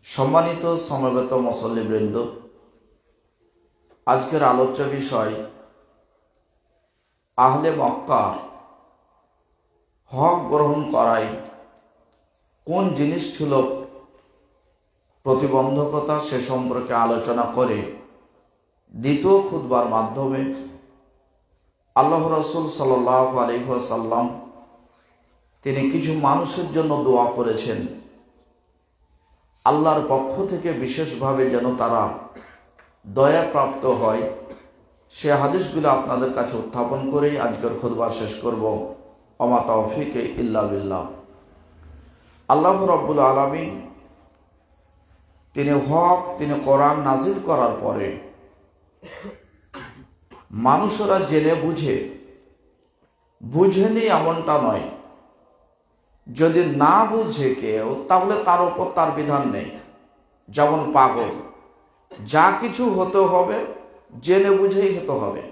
সম্মানিত সমবেত মুসল্লিবৃন্দ, আজকের আলোচ্য বিষয় আহলে মক্কার হক গ্রহণ করায় কোন জিনিস ছিল প্রতিবন্ধকতা, সে সম্পর্কে আলোচনা করে দ্বিতীয় খুতবার মাধ্যমে আল্লাহ রাসূল সাল্লাল্লাহু আলাইহি ওয়াসাল্লাম তিনি কিছু মানুষের জন্য দোয়া করেছেন, আল্লাহর পক্ষ থেকে বিশেষভাবে যেন তারা দয়াপ্রাপ্ত হয়। সে হাদিসগুলো আপনাদের কাছে উত্থাপন করেই আজকের খুতবা শেষ করব। ওমা তাওফিকে ইল্লা বিল্লাহ। আল্লাহ রাব্বুল আলামিন তিনি কোরআন নাজিল করার পরে মানুষেরা জেনে বুঝেনি এমনটা নয়, যদি না বুঝে কেউ তাহলে তার উপর তার বিধান নেই। যেমন পাগল, যা কিছু হতে হবে জেনে বুঝেই হতে হবে।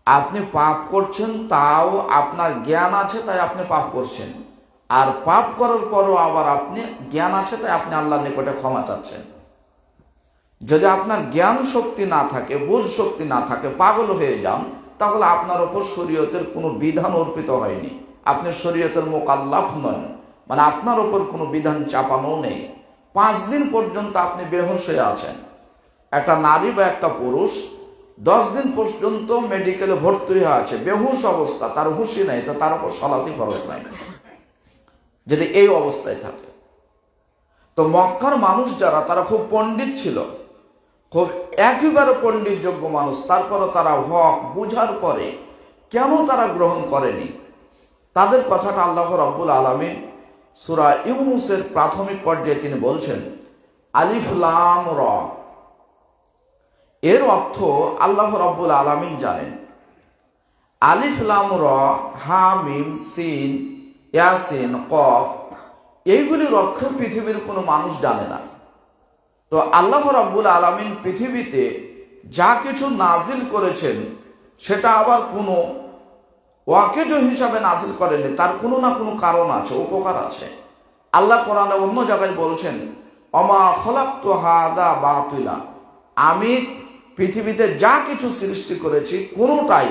আপনি পাপ করছেন, তাও আপনার জ্ঞান আছে তাই আপনি পাপ করছেন, আর পাপ করার পরও আবার আপনি জ্ঞান আছে তাই আপনি আল্লাহর নিকটে ক্ষমা চাচ্ছেন। যদি আপনার জ্ঞান শক্তি না থাকে, বুঝ শক্তি না থাকে, পাগল হয়ে যান, তাহলে আপনার উপর শরীয়তের কোনো বিধান অর্পিত হয়নি, আপনি শরীয়তের মোকাল্লাফ নন, মানে আপনার উপর কোনো বিধান চাপানো নেই। 5 দিন পর্যন্ত আপনি বেহুশ হয়ে আছেন, একটা নারী বা একটা পুরুষ 10 দিন পর্যন্ত মেডিকেলে ভর্তি হয়ে আছে, বেহুশ অবস্থা, তার হুঁশই নাই, তো তার উপর সালাতই ফরজ নাই যদি এই অবস্থায় থাকে। তো মক্কার মানুষ যারা, তারা খুব পণ্ডিত ছিল, খুব একেবারে পণ্ডিতযোগ্য মানুষ, তারপরও তারা হক বুঝার পরে কেন তারা গ্রহণ করেনি, তাদের কথাটা আল্লাহ রাব্বুল আলামিন সূরা ইউনূসের প্রাথমিক পর্যায়ে তিনি বলছেন, আলিফ লাম র। এর অর্থ আল্লাহ রাব্বুল আলামিন জানেন। আলিফ লাম র, হা মিম সিন ইয়াসিন কফ, এইগুলির অর্থ পৃথিবীর কোনো মানুষ জানে না। তো আল্লাহ রাব্বুল আলামিন পৃথিবীতে যা কিছু নাজিল করেছেন সেটা আবার কোনো ওয়াকেজ হিসাবে নাজিল করেনি, তার কোনো না কোনো কারণ আছে, উপকার আছে। আল্লাহ কোরআনে অন্য জায়গায় বলছেন, অমা খলাকতু হাদা বাতিলা, আমি পৃথিবীতে যা কিছু সৃষ্টি করেছি কোনোটাই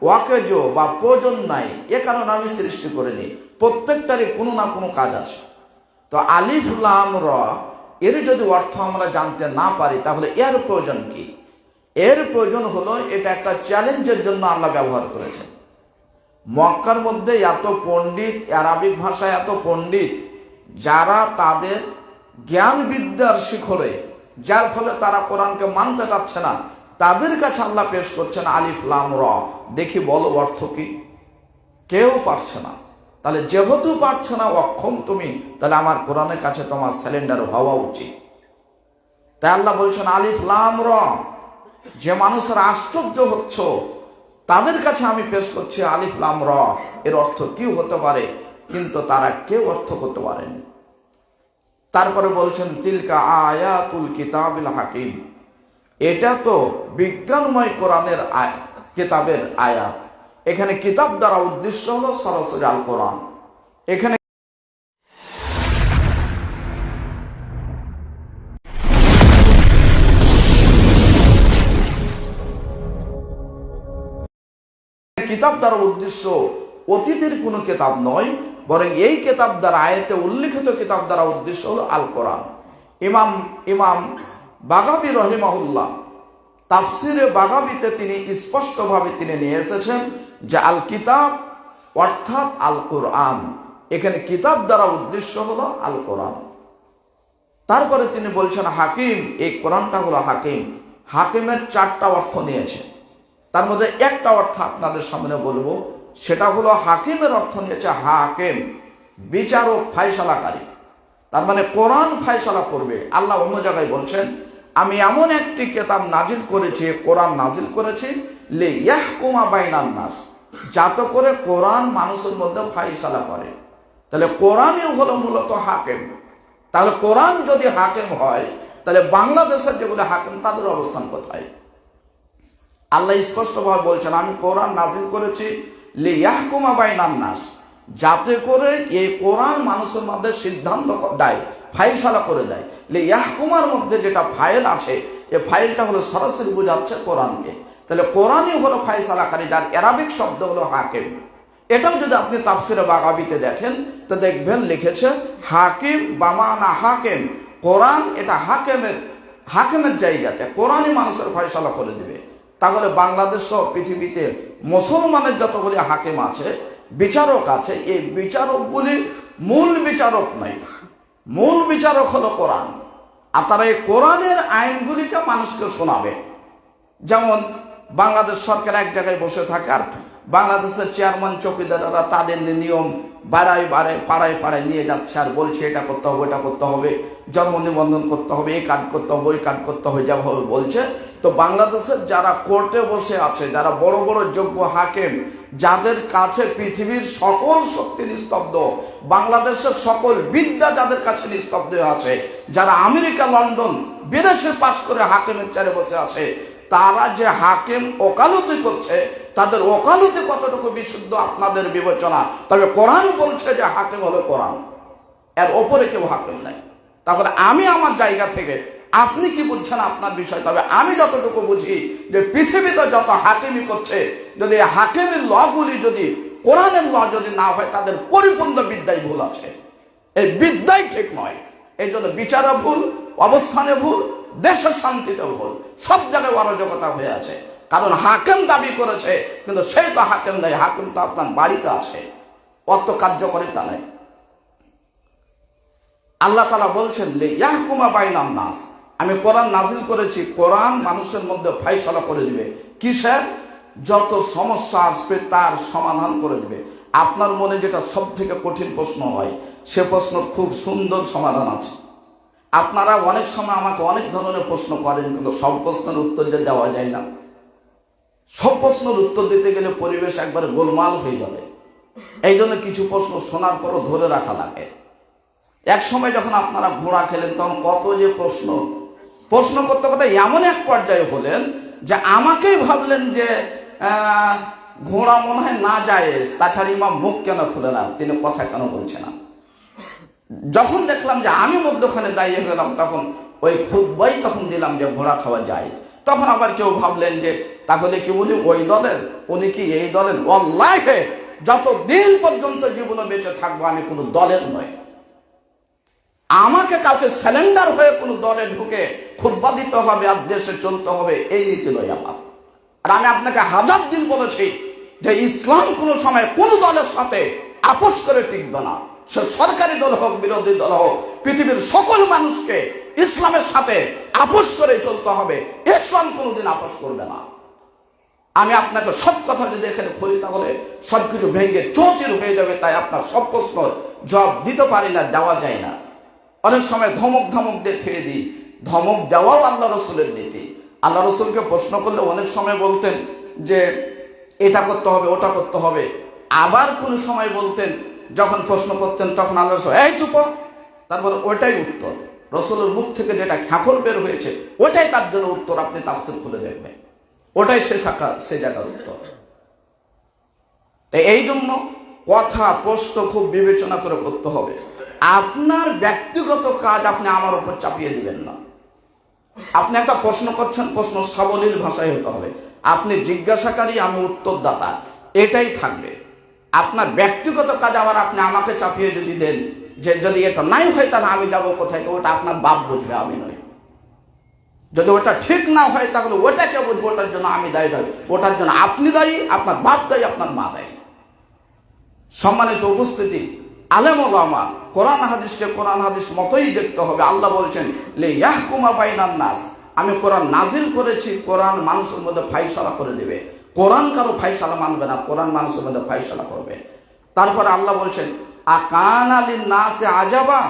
ওয়াকেজ বা প্রয়োজন নাই, এ কারণে আমি সৃষ্টি করিনি, প্রত্যেকটারই কোনো না কোনো কাজ আছে। তো আলিফ লাম র এর যদি অর্থ আমরা জানতে না পারি তাহলে এর প্রয়োজন কি? এর প্রয়োজন হলো, এটা একটা চ্যালেঞ্জের জন্য আল্লাহ ব্যবহার করেছেন। মক্কার মধ্যে এত পণ্ডিত, আরবিক ভাষায় এত পণ্ডিত, যারা তাদের জ্ঞান বিদ্যার শিখরে, যার ফলে তারা কোরআনকে মানতে চাচ্ছে না, তাদের কাছে আল্লাহ পেশ করছেন আলিফ লাম র, দেখি বলো অর্থ কি। কেউ পারছে না। তাহলে যেহেতু পারছো না, অক্ষম তুমি, তাহলে আমার কোরআনের কাছে তোমার স্যালেন্ডার হওয়া উচিত। তাই আল্লাহ বলছেন আলিফ লাম র, যে মানুষের আশ্চর্য হচ্ছে তাদের কাছে আমি পেশ করছি আলিফ লাম র, এর অর্থ কি হতে পারে, কিন্তু তারা কেউ অর্থ করতে পারেনি। তারপরে বলছেন তিলকা আয়াতুল কিতাবিল হাকিম, এটা তো বিজ্ঞানময় কোরআনের কিতাবের আয়াত। এখানে কিতাব দ্বারা উদ্দেশ্য হলো সরাসরি আল কোরআন। এখানে কিতাব দ্বারা উদ্দেশ্য অতীতের কোনো কিতাব নয়, বরং এই কিতাব দ্বারা, আয়াতে উল্লিখিত কিতাব দ্বারা উদ্দেশ্য হলো আল কোরআন। ইমাম বাগাবী রহিমাহুল্লাহ তাফসিরে বাগাবীতে তিনি স্পষ্টভাবে তিনি নিয়ে এসেছেন যে আল কিতাব অর্থাৎ আল কোরআন, এখানে কিতাব দ্বারা উদ্দেশ্য হলো আল কোরআন। তারপরে তিনি বলছেন হাকিম, এই কোরআনটা হলো হাকিম। হাকিমের 4টা অর্থ নিয়েছে, তার মধ্যে একটা অর্থ আপনাদের সামনে বলবো, সেটা হলো হাকিমের অর্থ নিয়েছে হাকিম, বিচারক, ফায়সালাকারী। তার মানে কোরআন ফায়সালা করবে। আল্লাহ অন্য জায়গায় বলছেন, আমি এমন একটি কিতাব নাজিল করেছি, কোরআন নাজিল করেছি, লিয়াহকুমা বাইনান নাস, যাতে করে কোরআন মানুষের মধ্যে ফায়সালা করে। তাহলে কোরআনই হলো মূলত হাকিম। তাহলে কোরআন যদি হাকিম হয়, তাহলে বাংলাদেশের যেগুলো হাকিম, তাদের অবস্থান কোথায়? আল্লাহ স্পষ্টভাবে বলছেন, আমি কোরআন নাজিল করেছি লিয়াহকুমা বাইনান নাস, যাতে করে এই কোরআন মানুষের মধ্যে সিদ্ধান্ত দেয়, ফাইসালা করে দেয়। ইয়াহকুমার মধ্যে যেটা ফাইল আছে, এই ফাইলটা হলো সরাসরি বোঝাচ্ছে কোরআনকে। তাহলে কোরআনই হলো ফাইসালাকারী, যার অ্যারাবিক শব্দ হলো হাকিম। এটাও যদি আপনি তাফসিরে বাগাবিতে দেখেন তো দেখবেন লিখেছে হাকিম বামানা হাকিম। কোরআন এটা হাকিমের জায়গাতে, কোরআনই মানুষের ফয়সালা করে দিবে। তাহলে বাংলাদেশ সহ পৃথিবীতে মুসলমানের যতগুলি হাকিম আছে, বিচারক আছে, এই বিচারকগুলি মূল বিচারক নয়, মূল বিচারক হলো কোরআন। আর তারা এই কোরআনের আইনগুলিকে মানুষকে শোনাবে। যেমন বাংলাদেশ সরকার এক জায়গায় বসে থাকে, আর বাংলাদেশের চেয়ারম্যান চৌকিদাররা তাদের নিয়ম পাড়ায় নিয়ে যাচ্ছে আর বলছে এটা করতে হবে, ওটা করতে হবে, জন্ম নিবন্ধন করতে হবে, এই কাজ করতে হবে, ওই কাজ করতে হবে, যেভাবে বলছে। তো বাংলাদেশের যারা কোর্টে বসে আছে, যারা বড় বড় যোগ্য হাকিম, যাদের কাছে পৃথিবীর সকল শক্তি নিস্তব্ধ, বাংলাদেশের সকল বিদ্যা যাদের কাছে নিস্তব্ধ আছে, যারা আমেরিকা লন্ডন বিদেশে পাশ করে হাকিমের চেয়ারে বসে আছে, তারা যে হাকিম ওকালতি করছে, তাদের ওকালতি কতটুকু বিশুদ্ধ আপনাদের বিবেচনা। তবে কোরআন বলছে যে হাকিম হলো কোরআন, এর ওপরে কেউ হাকিম নাই। তাহলে আমি আমার জায়গা থেকে, আপনি কি বুঝছেন আপনার বিষয়, তবে আমি যতটুকু বুঝি যে পৃথিবীতে যত হাকিমি করছে, যদি হাকিমের লগুলি যদি কোরআনের ল যদি না হয়, তাদের পরিপূর্ণ বিদ্যায় ভুল আছে, এই বিদ্যাই ঠিক নয়। এই জন্য বিচারে ভুল, অবস্থানে ভুল, দেশের শান্তিতে ভুল, সব জায়গায় অরাজকতা হয়ে আছে। কারণ হাকিম দাবি করেছে, কিন্তু সেই তো হাকিম নাই, হাকিম তো আপনার বাড়িতে আছে, অত কার্যকারিতা নাই। আল্লাহ তাআলা বলছেন লিয়াহকুমা বাইনান নাস, আমি কোরআন নাজিল করেছি, কোরআন মানুষের মধ্যে ফয়সালা করে দিবে। কিসের? যত সমস্যা আসবে তার সমাধান করে দিবে। আপনার মনে যেটা সব থেকে কঠিন প্রশ্ন হয়, সে প্রশ্নের খুব সুন্দর সমাধান আছে। আপনারা অনেক সময় আমাকে অনেক ধরনের প্রশ্ন করেন, কিন্তু সব প্রশ্নের উত্তর যে দেওয়া যায় না। সব প্রশ্নের উত্তর দিতে গেলে পরিবেশ একবারে গোলমাল হয়ে যাবে। এই জন্য কিছু প্রশ্ন শোনার পরও ধরে রাখা লাগে। এক সময় যখন আপনারা ঘোড়া খেলেন, তখন কত যে প্রশ্ন করতে করতে এমন এক পর্যায়ে হলেন যে আমাকেই ভাবলেন যে ঘোড়া মনে হয় না যায়, তাছাড়া ইমাম মুখ কেন খুলে না, তিনি কথা কেন বলছে না। যখন দেখলাম যে আমি মধ্যখানে দাঁড়িয়ে গেলাম, তখন ওই খুতবাই তখন দিলাম যে ঘোড়া খাওয়া যায়। তখন আবার কেউ ভাবলেন যে তাহলে কি উনি ওই দলের, উনি কি এই দলের। ওয়াল্লাহি যতদিন পর্যন্ত জীবনে বেঁচে থাকবো আমি কোনো দলের নয়। আমাকে কাউকে স্যালেন্ডার হয়ে কোনো দলে ঢুকে খুতবা দিতে হবে আর দেশে চলতে হবে, এই নীতি নয় আমার। আর আমি আপনাকে হাজার দিন বলেছি যে ইসলাম কোনো সময় কোনো দলের সাথে আপোষ করে টিকবে না। সে সরকারি দল হোক, বিরোধী দল হোক, পৃথিবীর সকল মানুষকে ইসলামের সাথে আপোষ করে চলতে হবে। ইসলাম কোনোদিন আপোষ করবে না। আমি আপনাকে সব কথা যদি এখানে খুলি, তাহলে সবকিছু ভেঙে চৌচির হয়ে যাবে। তাই আপনার সব প্রশ্ন জবাব দিতে পারি না, দেওয়া যায় না। অনেক সময় ধমক দিয়ে থেয়ে দিই। ধমক দেওয়াও আল্লাহ রসুলের নীতি। আল্লাহ রসুলকে প্রশ্ন করলে অনেক সময় বলতেন যে এটা করতে হবে, ওটা করতে হবে। আবার কোন সময় বলতেন, যখন প্রশ্ন করতেন তখন আল্লাহ রসুল এই চুপ, তারপরে ওটাই উত্তর। রসুলের মুখ থেকে যেটা খ্যাখর বের হয়েছে ওটাই তার জন্য উত্তর। আপনি তাফসীর খুলে দেখবেন, ওটাই সে জায়গার উত্তর। তাই এই জন্য কথা প্রশ্ন খুব বিবেচনা করে করতে হবে। আপনার ব্যক্তিগত কাজ আপনি আমার উপর চাপিয়ে দিবেন না। আপনি একটা প্রশ্ন করছেন, প্রশ্ন সাবলীল ভাষায় হতে হবে। আপনি জিজ্ঞাসাকারী, আমি উত্তরদাতা, এটাই থাকবে। আপনার ব্যক্তিগত কাজ আবার আপনি আমাকে চাপিয়ে যদি দেন যে যদি এটা নাই হয় তাহলে আমি যাবো কোথায়, তো ওটা আপনার বাপ বুঝবে, আমি নয়। যদি ওটা ঠিক না হয় তাহলে ওটা কে বুঝবো, ওটার জন্য আমি দায়ী নয়, ওটার জন্য আপনি দায়ী, আপনার বাপ দায়ী, আপনার মা দায়ী। সম্মানিত উপস্থিতি, আলেম ওলামা কোরআন হাদিসকে কোরআন হাদিস মতোই দেখতে হবে। আল্লাহ বলছেন লিয়াহকুমা বাইনান নাস, আমি কোরআন নাজিল করেছি, কোরআন মানুষের মধ্যে ফায়সালা করে দেবে। কোরআন কারো ফায়সালা মানবে না, কোরআন মানুষের মধ্যে ফায়সালা করবে। তারপরে আল্লাহ বলছেন আকানা লিন নাস আজাবা,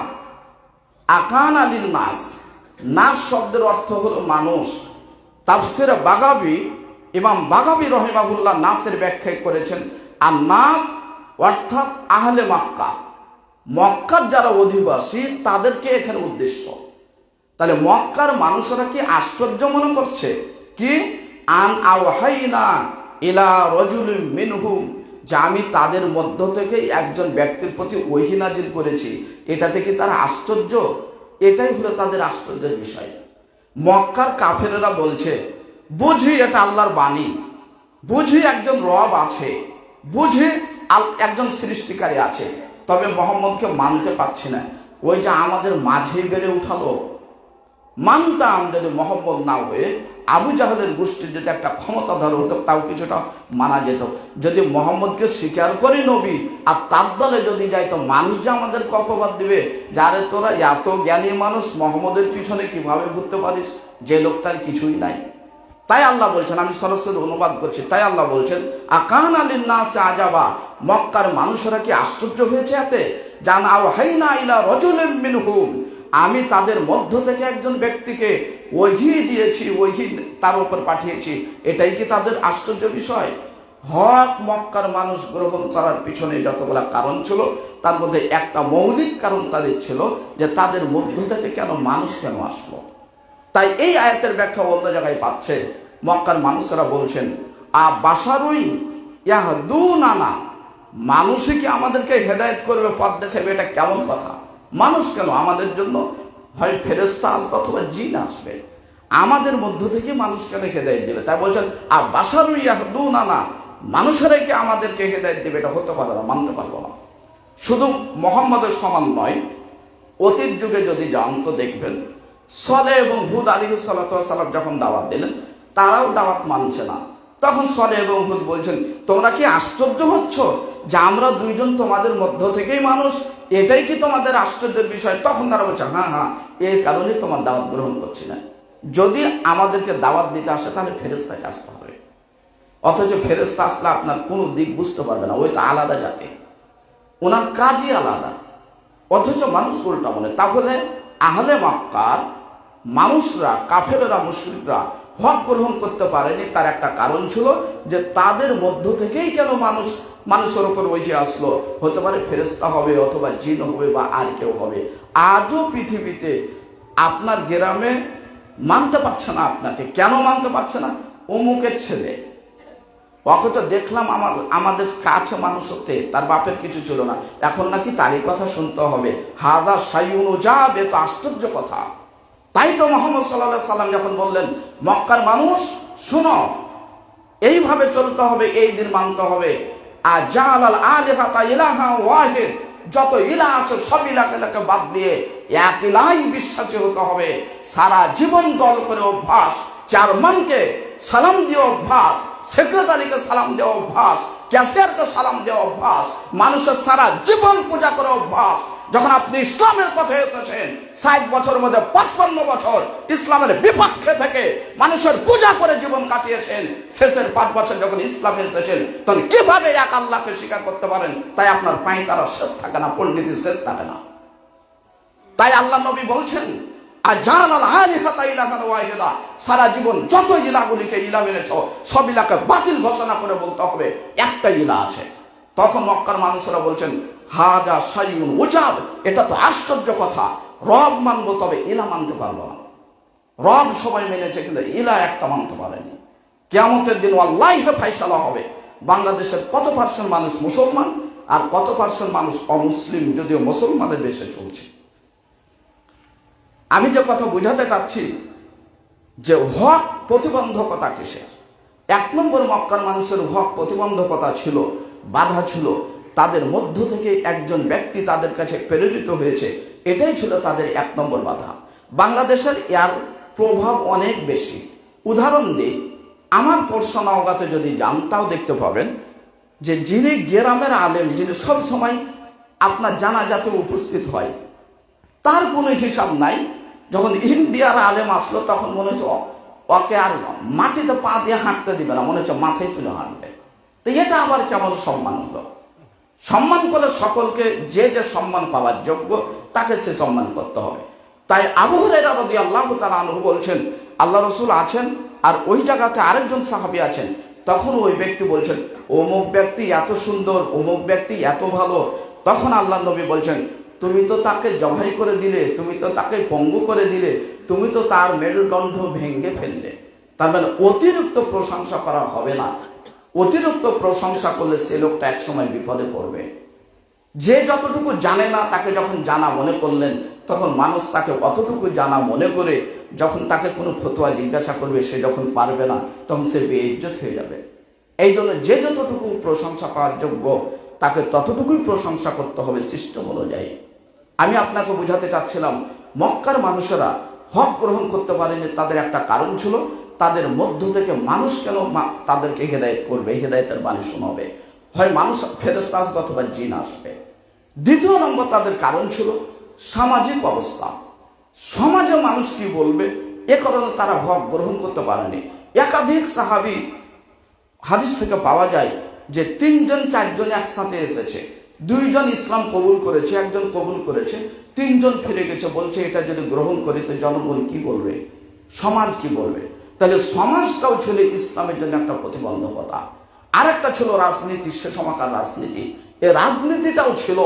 আকানা লিন নাস, নাস শব্দের অর্থ হলো মানুষ। তাফসিরে বাগাবী, ইমাম বাগাবী রহিমাহুল্লাহ নাসের ব্যাখ্যা করেছেন আর নাস অর্থাৎ আহলে মক্কা, মক্কার যারা অধিবাসী তাদেরকে এখানে উদ্দেশ্য। তাহলে মক্কার মানুষেরা কি আশ্চর্য মনে করছে কি আন আওহাইনা ইলা রাজুলিন মিনহুম, যে আমি তাদের মধ্য থেকে একজন ব্যক্তির প্রতি ওহী নাজিল করেছি, এটা থেকে তারা আশ্চর্য? এটাই হলো তাদের আশ্চর্যের বিষয়। মক্কার কাফেরেরা বলছে, বুঝি এটা আল্লাহর বাণী, বুঝি একজন রব আছে, বুঝি একজন সৃষ্টিকারী আছে, তবে মোহাম্মদকে মানতে পারছি না। ওই যে আমাদের মাঝেই বেড়ে উঠালো, মানতাম যদি মোহাম্মদ না হয়ে আবু জাহেলের গোষ্ঠীর যদি একটা ক্ষমতাধর হতো তাও কিছুটা মানা যেত। যদি মোহাম্মদকে স্বীকার করি নবী আর তার দলে যদি যাই তো মানুষ যে আমাদেরকে অপবাদ দিবে, যারে তোরা এত জ্ঞানী মানুষ মোহাম্মদের পিছনে কিভাবে ঘুরতে পারিস, যে লোকটার কিছুই নাই। তাই আল্লাহ বলছেন, আমি সরাসরি অনুবাদ করছি, তাই আল্লাহ বলছেন আকান আলিন নাসে আজাবা, মক্কার মানুষেরা কি আশ্চর্য হয়েছে এতে, জানা ওয়াহাইনা ইলা রাজুলিন মিনহুম, আমি তাদের মধ্য থেকে একজন ব্যক্তিকে ওহী দিয়েছি, ওহী তার উপর পাঠিয়েছি, এটাই কি তাদের আশ্চর্য বিষয়? হক মক্কার মানুষ গ্রহণ করার পিছনে যতগুলা কারণ ছিল তার মধ্যে একটা মৌলিক কারণ তাদের ছিল যে তাদের মধ্য থেকে কেন মানুষ কেন আসলো। তাই এই আয়াতের ব্যাখ্যা অন্য জায়গায় পাচ্ছে, মক্কার মানুষেরা বলছেন বাশারুই ইয়াহদুনানা, মানুষই কি আমাদেরকে হেদায়েত করবে, পথ দেখাবে, এটা কেমন কথা? মানুষ কেন আমাদের জন্য, হয় ফেরেশতা আসবে অথবা জিন আসবে, আমাদের মধ্য থেকে মানুষ কেন হেদায়েত দেবে? তাই বলছেন বাশারুই ইয়াহদুনানা, মানুষেরাই কি আমাদেরকে হেদায়েত দেবে? এটা হতে পারে না, মানতে পারবো না। শুধু মোহাম্মদের সমান নয়, অতীত যুগে যদি যান তো দেখবেন সলে এবং হুদ আলাইহিস সালাতু ওয়াস সালাম যখন দাওয়াত দিলেন তারাও দাওয়াত মানছে না। তখন সলে এবং হুদ বলছেন, তোমরা কি আশ্চর্য হচ্ছ যে আমরা দুইজন তোমাদের মধ্য থেকেই মানুষ, এটাই কি তোমাদের আশ্চর্যের বিষয়? তখন তারা বলছে, হ্যাঁ হ্যাঁ, এর কারণে তোমার দাওয়াত গ্রহণ করছি না। যদি আমাদেরকে দাওয়াত দিতে আসে তাহলে ফেরেশতাকে আসতে হবে, অথচ ফেরেশতা আসলে আপনার কোনো দিক বুঝতে পারবে না, ওই তো আলাদা জাতি, ওনার কাজই আলাদা। অথচ মানুষ উল্টা বলে। তাহলে আহলে মক্কার মানুষরা, কাফেররা, মুশরিকরা হক গ্রহণ করতে পারেনি, তার একটা কারণ ছিল যে তাদের মধ্য থেকেই কেন মানুষের উপর ওইটি আসলো, হতে পারে ফেরেশতা হবে অথবা জিন হবে বা আর কেউ হবে। আজও পৃথিবীতে আপনার গ্রামে মানতে পারছে না আপনাকে, কেন মানতে পারছে না? অমুকের ছেলে, ওকে তো দেখলাম আমাদের কাছে মানুষ হতে, তার বাপের কিছু ছিল না, এখন নাকি তারই কথা শুনতে হবে, হাদা শাইউন উজাব, এ তো আশ্চর্য কথা। তাই তো মুহাম্মদ সাল্লাল্লাহু আলাইহি সাল্লাম যখন বললেন মক্কার মানুষ শুনো, এইভাবে চলতে হবে, এই দিন মানতে হবে, আজালাল আলিহাতা ইলাহা ওয়াহিদ, যত ইলাহ আছে সব ইলাহকে বাদ দিয়ে এক ইলাহই বিশ্বাসী হতে হবে। সারা জীবন দল করে অভ্যাস, চেয়ারম্যানকে সালাম দিয়ে অভ্যাস, সেক্রেটারিকে সালাম দেওয়া অভ্যাস, ক্যাশিয়ারকে সালাম দেওয়া অভ্যাস, মানুষের সারা জীবন পূজা করে অভ্যাস। যখন আপনি ইসলামের পথে এসেছেন 60 বছরের মধ্যে 55 বছর ইসলামের বিপক্ষে থেকে মানুষের পূজা করে জীবন কাটিয়েছেন, শেষের 5 বছর যখন ইসলামে এসেছেন তখন কিভাবে এক আল্লাহকে স্বীকার করতে পারেন? তাই আপনার পায়ে তারা শেষ থাকে না, পণ্ডিতের শেষ থাকে না। তাই আল্লাহ নবী বলছেন আজালাল আলিহাতা ইলাহান ওয়াহিদা, সারা জীবন যত ইলাহগুলিকে ইলাহ মেনেছ সব ইলাহকে বাতিল ঘোষণা করে বলতে হবে একটা ইলাহ আছে। তখন মক্কার মানুষেরা বলছেন হাজা শাইউন উজাব, এটা তো আশ্চর্য কথা, রব মানবো তবে ইলাহ মানতে পারবো না। রব সবাই মেনেছে কিন্তু ইলাহ একটা মানতে পারেনি। কিয়ামতের দিন আল্লাহই ফায়সালা হবে বাংলাদেশের কত পার্সেন্ট মানুষ মুসলমান আর কত পার্সেন্ট মানুষ অমুসলিম, যদিও মুসলমানের বেশে চলছে। আমি যে কথা বুঝাতে চাচ্ছি যে হক প্রতিবন্ধকতা কিসের? 1 নম্বর মক্কার মানুষের হক প্রতিবন্ধকতা ছিল, বাধা ছিল, তাদের মধ্য থেকে একজন ব্যক্তি তাদের কাছে প্রেরিত হয়েছে, এটাই ছিল তাদের 1 নম্বর বাধা। বাংলাদেশের এর প্রভাব অনেক বেশি। উদাহরণ দিই, আমার পর্ষণাওগাতে যদি যান তাও দেখতে পাবেন যে যিনি গ্রামের আলেম, যিনি সব সময় আপনার জানাজাতে উপস্থিত হয়, তার কোনো হিসাব নাই। যখন ইন্ডিয়ার আলেম আসলো তখন মনে হচ্ছে ওকে আর মাটিতে পা দিয়ে হাঁটতে দিবে না, মনে হচ্ছে মাথায় তুলে হাঁটবে। তো এটা আবার কেমন সম্মান হলো? সম্মান করে সকলকে যে যে সম্মান পাওয়ার যোগ্য তাকে সে সম্মান করতে হবে। তাই আবু হুরায়রা রাদিয়াল্লাহু তাআলা আনহু বলছেন আল্লাহ রাসূল আছেন আর ওই জায়গাতে আরেকজন সাহাবী আছেন, তখন ওই ব্যক্তি বলছেন অমুক ব্যক্তি এত সুন্দর, অমুক ব্যক্তি এত ভালো। তখন আল্লাহ নবী বলছেন তুমি তো তাকে জবাই করে দিলে, তুমি তো তাকে পঙ্গু করে দিলে, তুমি তো তার মেরুদণ্ড ভেঙে ফেললে। তার মানে অতিরিক্ত প্রশংসা করা হবে না। অতিরিক্ত প্রশংসা করলে সে লোকটা একসময় বিপদে পড়বে। যে যতটুকু জানে না তাকে যখন জানা মনে করলেন তখন মানুষ তাকে অতটুকু জানা মনে করে যখন তাকে কোনো ফতোয়া জিজ্ঞাসা করবে, সে যখন পারবে না তখন সে বেইজ্জত হয়ে যাবে। এই জন্য যে যতটুকু প্রশংসা পাওয়ার যোগ্য তাকে ততটুকুই প্রশংসা করতে হবে সিস্টেম অনুযায়ী। আমি আপনাকে বোঝাতে চাচ্ছিলাম, মক্কার মানুষেরা হক গ্রহণ করতে পারেনি, তাদের একটা কারণ ছিল, তাদের মধ্য থেকে মানুষ কেন তাদেরকে হেদায়েত করবে, হেদায়েতের বাণী শোনাবে, হয় মানুষ ফেরেশতা আসবে অথবা জিন আসবে। দ্বিতীয় নম্বর তাদের কারণ ছিল সামাজিক অবস্থা, সমাজে মানুষ কি বলবে, এ কারণে তারা হক গ্রহণ করতে পারেনি। একাধিক সাহাবী হাদিস থেকে পাওয়া যায় যে 3 জন 4 জন একসাথে এসেছে, 2 জন ইসলাম কবুল করেছে, 1 জন কবুল করেছে, 3 জন ফিরে গেছে, বলছে এটা যদি গ্রহণ করি তো জনগণ কি বলবে, সমাজ কি বলবে। তাহলে সমাজটাও ছিল ইসলামের জন্য একটা প্রতিবন্ধকতা। আরেকটা ছিল রাজনীতি, সে সময়কার রাজনীতি, এই রাজনীতিটাও ছিল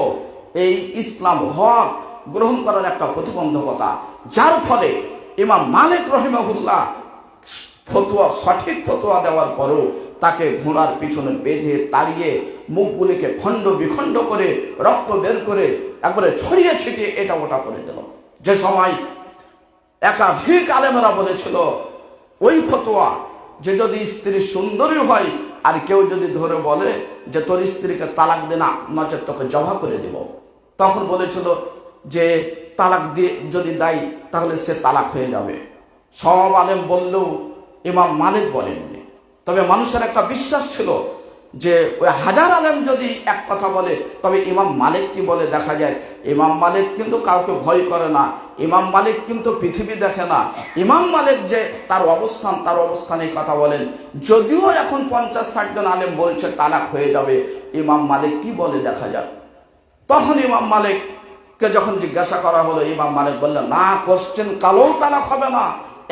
এই ইসলাম হক গ্রহণ করার একটা প্রতিবন্ধকতা, যার ফলে ইমাম মালিক রহিমাহুল্লাহ ফতোয়া, সঠিক ফতোয়া দেওয়ার পরেও তাকে ঘোড়ার পিছনে বেঁধে তাড়িয়ে মুখগুলিকে খণ্ড বিখণ্ড করে রক্ত বের করে একবারে ছড়িয়ে ছিটিয়ে এটা ওটা করে দিল। যে সময় একাধিক আলেমরা বলেছিল ওই ফতোয়া যে যদি স্ত্রী সুন্দরী হয় আর কেউ যদি ধরে বলে যে তোর স্ত্রীকে তালাক দে না, নচেৎ তোকে জবা করে দিব, তখন বলেছিল যে তালাক দিয়ে যদি দেয় তাহলে সে তালাক হয়ে যাবে। সব আলেম বললেও ইমাম মালিক বলেননি। তবে মানুষের একটা বিশ্বাস ছিল যে ওই 1000 আলেম যদি এক কথা বলে তবে ইমাম মালিক কি বলে দেখা যায়। ইমাম মালিক কিন্তু কাউকে ভয় করে না, ইমাম মালিক কিন্তু পৃথিবী দেখে না। ইমাম মালিক যে তার অবস্থানে কথা বলেন। যদিও এখন 50-60 জন আলেম বলছে তালাক হয়ে যাবে, ইমাম মালিক কি বলে দেখা যাক। তখন ইমাম মালিককে যখন জিজ্ঞাসা করা হলো, ইমাম মালিক বললেন না, কোশ্চেন কালেও তালাক হবে না।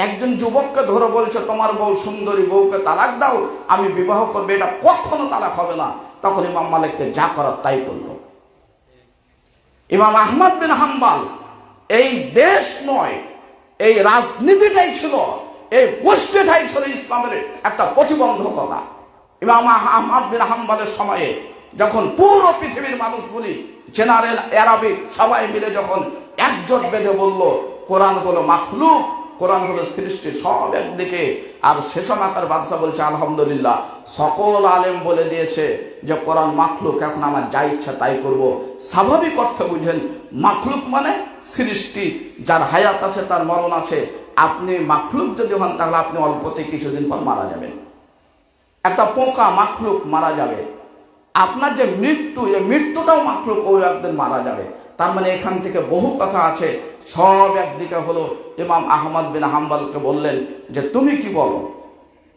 একজন যুবককে ধরে বলছে তোমার বউ সুন্দরী, বউকে তালাক দাও, আমি বিবাহ করবে, এটা কখনো তালাক হবে না। তখন ইমাম মালিককে যা করার তাই করলো। ইমাম আহমদ বিন হাম্বল এই দেশ নয়, এই রাজনীতিটাই ছিল, এই গোষ্ঠীটাই ছিল ইসলামের একটা প্রতিবন্ধকতা। ইমাম আহমদ বিন হাম্বলের সময়ে যখন পুরো পৃথিবীর মানুষগুলি জেনারেল আরবিক সবাই মিলে যখন একজোট বেঁধে বলল কোরআন হলো মাখলুক, কোরআন হলো সৃষ্টি, সব একদিকে, আর শেষমাকার বাদশা বলছে আলহামদুলিল্লাহ, সকল আলেম বলে দিয়েছে যে কোরআন মাখলুক, এখন আমার যা ইচ্ছা তাই করব। স্বাভাবিক অর্থে বুঝেন মাখলুক মানে সৃষ্টি, যার হায়াত আছে তার মরণ আছে। আপনি মাখলুক যদি হন তাহলে আপনি অল্পতে কিছুদিন পর মারা যাবেন। একটা পোকা মাখলুক, মারা যাবে। আপনার যে মৃত্যু, এই মৃত্যুটাও মাখলুক, ওই একদিন মারা যাবে। তার মানে এখান থেকে বহু কথা আছে। সব একদিকে হলো ইমাম আহমদ বিন হাম্বলকে বললেন যে তুমি কি বলো।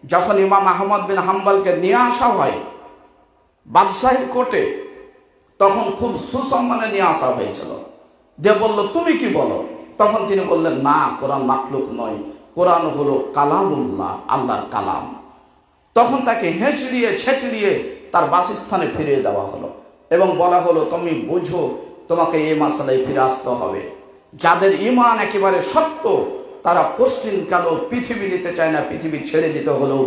যখন ইমাম আহমদ বিন হাম্বলকে নিয়ে আসা হয় বাদশাহীর কোর্টে, তখন খুব সুসম্মানে নিয়ে আসা হয়েছিল। দিয়ে বলল তুমি কি বলো। তখন তিনি বললেন না, কোরআন মাখলুক নয়, কোরআন হলো কালামুল্লাহ, আল্লাহর কালাম। তখন তাকে হেঁচড়িয়ে ছেঁচড়িয়ে তার বাসস্থানে ফিরিয়ে দেওয়া হলো এবং বলা হলো তুমি বুঝো তোমাকে এই মাসালায় ফিরে আসতে হবে। যাদের ঈমান একেবারে সত্য তারা পশ্চিমকালও পৃথিবী নিতে চায় না, পৃথিবী ছেড়ে দিতে হলেও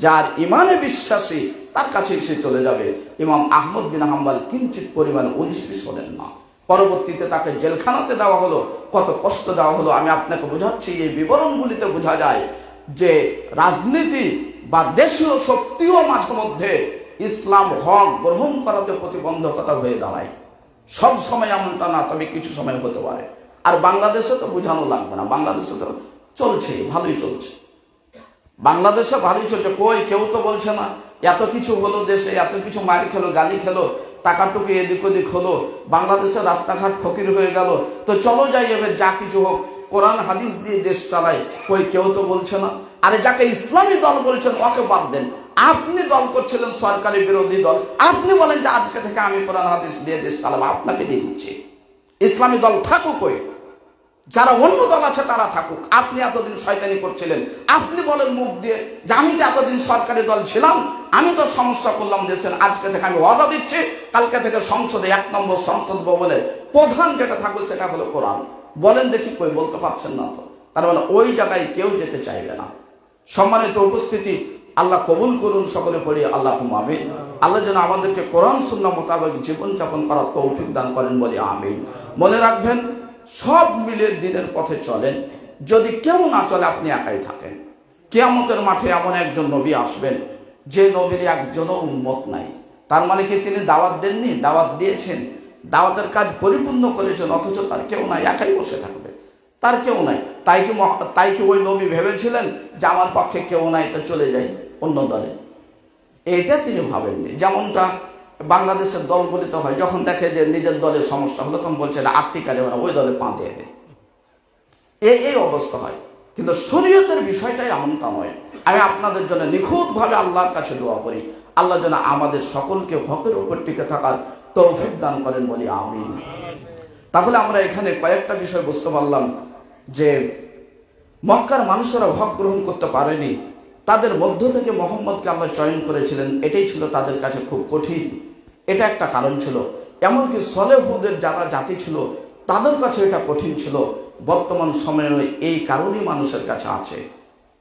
যার ঈমানে বিশ্বাসী তার কাছে এসে চলে যাবে। ইমাম আহমদ বিন হাম্বল কিঞ্চিত পরিমাণে 19-20 হলেন না। পরবর্তীতে তাকে জেলখানাতে দেওয়া হলো, কত কষ্ট দেওয়া হলো। আমি আপনাকে বোঝাচ্ছি, এই বিবরণগুলিতে বোঝা যায় যে রাজনীতি বা দেশীয় শক্তিও মাঝে মধ্যে ইসলাম হক গ্রহণ করাতে প্রতিবন্ধকতা হয়ে দাঁড়ায়। সব সময় এমনটা না, তবে কিছু সময় হতে পারে। আর বাংলাদেশে তো বোঝানো লাগবে না, বাংলাদেশে তো চলছে, ভালোই চলছে। বাংলাদেশে ভালোই চলছে, কই কেউ তো বলছে না এত কিছু হলো দেশে, এত কিছু মার খেলো, গালি খেলো, টাকাটুকু এদিক ওদিক হলো, বাংলাদেশের রাস্তাঘাট ফকির হয়ে গেল, তো চলো যাই এবার যা কিছু হোক, কোরআন হাদিস দিয়ে দেশ চালায়, কই কেউ তো বলছে না। আরে যাকে ইসলামী দল বলছেন ওকে বাদ দেন। আপনি দল করছিলেন সরকারি বিরোধী দল, আপনি বলেন যে আজকে থেকে আমি কোরআন হাদিস দিয়ে দেশ চালাবো, আপনাকে দিয়ে দিচ্ছি। ইসলামী দল থাকুক, ওই যারা অন্য দল আছে তারা থাকুক। আপনি এতদিন শয়তানি করছিলেন, আপনি বলেন মুখ দিয়ে যে আমি তো এতদিন সরকারি দল ছিলাম, আমি তো সমস্যা করলাম দেশের, আজকে থেকে আমি ওয়াদা দিচ্ছি কালকে থেকে সংসদে 1 নম্বর সংসদ ভবনের প্রধান যেটা থাকবে সেটা হলো কোরআন। বলেন দেখি, কই বলতে পারছেন না তো। তার মানে ওই জায়গায় কেউ যেতে চাইবে না। সম্মানিত উপস্থিতি, আল্লাহ কবুল করুন, সকলে পড়ি আল্লাহুম্মা আমিন। আল্লাহ যেন আমাদেরকে কোরআন সুন্নাহ মোতাবেক জীবনযাপন করার তৌফিক দান করেন বলি আমিন। মনে রাখবেন, সব মিলে দিনের পথে চলেন। যদি কেউ না চলে, আপনি একাই থাকেন। কিয়ামতের মাঠে এমন একজন নবী আসবেন যে নবীর একজনও উম্মত নাই। তার মানে কি তিনি দাওয়াত দেননি? দাওয়াত দিয়েছেন, দাওয়াতের কাজ পরিপূর্ণ করেছেন, অথচ তার কেউ নাই, একাই বসে থাকবে, তার কেউ নাই। তাই কি ওই নবী ভেবেছিলেন যে আমার পক্ষে কেউ নাই, তো চলে যাই অন্য দলে? এটা তিনি ভাবেননি। যেমনটা বাংলাদেশের দলগুলিতে হয়, যখন দেখে যে নিজের দলের সমস্যা হলো, তখন বলছে আর্টিকালে ওই দলে পা দিয়ে দেয়। এই অবস্থা হয়। কিন্তু শরীয়তের বিষয়টাই এমনটা নয়। আমি আপনাদের জন্য নিখুঁতভাবে আল্লাহর কাছে দোয়া করি, আল্লাহ যেন আমাদের সকলকে হকের উপর টিকে থাকার তৌফিক দান করেন, বলি আমিন। তাহলে আমরা এখানে কয়েকটা বিষয় বুঝতে পারলাম যে মক্কার মানুষেরা হক গ্রহণ করতে পারেনি, তাদের মধ্য থেকে মোহাম্মদকে আল্লাহ চয়ন করেছিলেন, এটাই ছিল তাদের কাছে খুব কঠিন। এটা একটা কারণ ছিল। এমনকি সলেহুদের যারা জাতি ছিল তাদের কাছে এটা কঠিন ছিল। বর্তমান সময়ে এই কারণেই মানুষের কাছে আছে।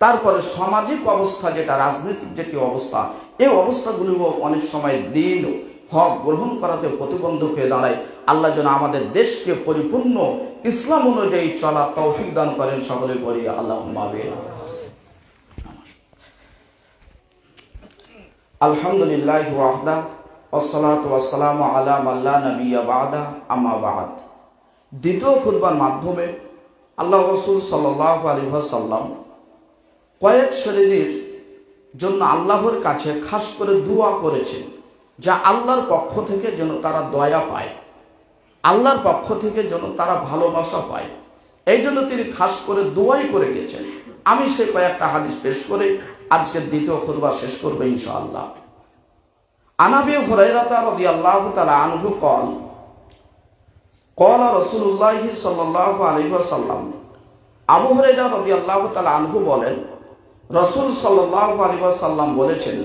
তারপরে সামাজিক অবস্থা যেটা, রাজনৈতিক যেটি অবস্থা, এই অবস্থাগুলিও অনেক সময় দিন হক গ্রহণ করাতে প্রতিবন্ধক হয়ে দাঁড়ায়। আল্লাহ যেন আমাদের দেশকে পরিপূর্ণ ইসলাম অনুযায়ী চলা তৌফিক দান করেন, সকলে বলি আল্লাহুম্মা আমিন। আলহামদুলিল্লাহি ওয়াহদা ওয়াসসালাতু ওয়াসসালামু আলা মান লা নাবিয়্যা বা'দা, আম্মা বা'দ। দ্বিতীয় খুতবার মাধ্যমে আল্লাহ রাসূল সাল্লাল্লাহু আলাইহি ওয়াসাল্লাম কয়েক শ্রেণীর জন্য আল্লাহর কাছে খাস করে দোয়া করেছেন, যা আল্লাহর পক্ষ থেকে যেন তারা দয়া পায়, আল্লাহর পক্ষ থেকে যেন তারা ভালোবাসা পায়। এই জন্য তিনি খাস করে দোয়াই করে গেছেন। আমি সেই কয়েকটা হাদিস পেশ করে আজকে দ্বিতীয় খুতবা শেষ করবো ইনশাআল্লাহ। আন আবি হুরায়রা রাদিয়াল্লাহু তাআলা আনহু قال قال رسول الله صلى الله عليه وسلم। আবু হুরায়রা রাদিয়াল্লাহু তাআলা আনহু বলেন, রাসূল সাল্লাল্লাহু আলাইহি ওয়াসাল্লাম বলেছেন,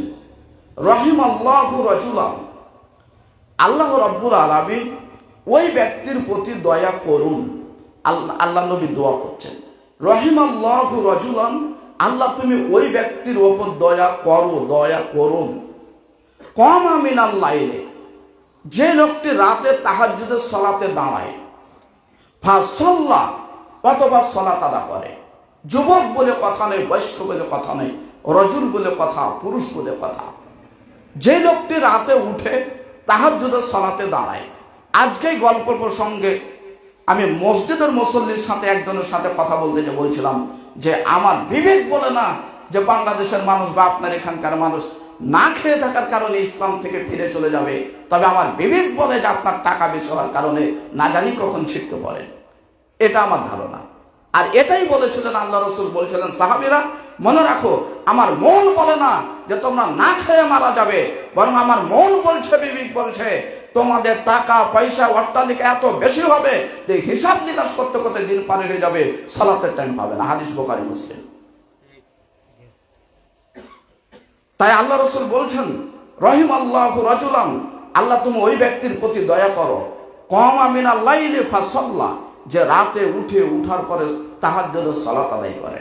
রাহিমাল্লাহু রাজুলান, আল্লাহ রাব্বুল আলামিন ওই ব্যক্তির প্রতি দয়া করুন। আল্লাহ নবী দোয়া করছেন, রাহিমাল্লাহু রাজুলান, আল্লাহ তুমি ওই ব্যক্তির ওপর দয়া করো, দয়া করুন। কামা মিনাল লাইলে, যে লোকটি রাতে তাহাজ্জুদের সালাতে দাঁড়ায়, ফাসাল্লা, অথবা সালাত আদা করে। যুবক বলে কথা নেই, বয়স্ক বলে কথা নেই, রজুল বলে কথা, পুরুষ বলে কথা। যে লোকটি রাতে উঠে তাহাজ্জুদের সালাতে দাঁড়ায়। আজকেই গল্প প্রসঙ্গে আমি মসজিদের মুসল্লির সাথে একজনের সাথে কথা বলতে যে বলছিলাম যে আমার বিবেক বলে না যে বাংলাদেশের মানুষ বা আপনার এখানকার মানুষ না খেয়ে থাকার কারণে ইসলাম থেকে ফিরে চলে যাবে, তবে আমার বিবেক বলে যে আপনার টাকা বেশি হওয়ার কারণে না জানি কখন ছিটকে পড়ে। এটা আমার ধারণা। আর এটাই বলেছিলেন আল্লাহ রাসূল, বলছিলেন সাহাবীরা মনে রাখো, আমার মন বলে না যে তোমরা না খেয়ে মারা যাবে, বরং আমার মন বলছে, বিবেক বলছে তোমাদের টাকা পয়সা অট্টালিকা এত বেশি হবে যে হিসাব নিকাশ করতে করতে দিন পার হয়ে যাবে, সালাতের টাইম পাবে না। হাদিস বুখারী মুসলিম। তাই আল্লাহ রাসূল বলছেন, রাহিমাল্লাহু রাজুলান, আল্লাহ তুমি ওই ব্যক্তির প্রতি দয়া করো, কামা মিনাল লাইলি ফাসাল্লা, যে রাতে উঠার পরে তাহাজ্জুদের সালাত আদায় করে।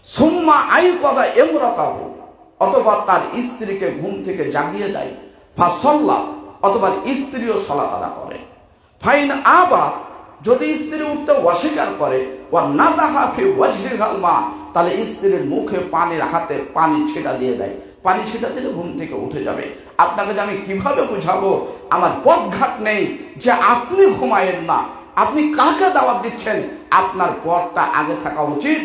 সুম্মা আইকাদা ইমরাতাহু, অথবা তার স্ত্রীকে ঘুম থেকে জাগিয়ে দেয়। ফাসাল্লা, অথবা স্ত্রীও সালাত আদা করে। ফাইন আবা, যদি স্ত্রী উঠতে অস্বীকার করে, ওয়া নাদাহা ফি ওয়াজহিল মা, তাহলে স্ত্রীর মুখে পানির হাতে পানি ছিটা দিয়ে দেয়। পানি ছিটা দিলে ঘুম থেকে উঠে যাবে। আপনাকে যে আমি কিভাবে বুঝাবো, আমার পথঘাট নেই যে আপনি ঘুমায়েন না। আপনি কাকে দাওয়াত দিচ্ছেন? আপনার পথটা আগে থাকা উচিত।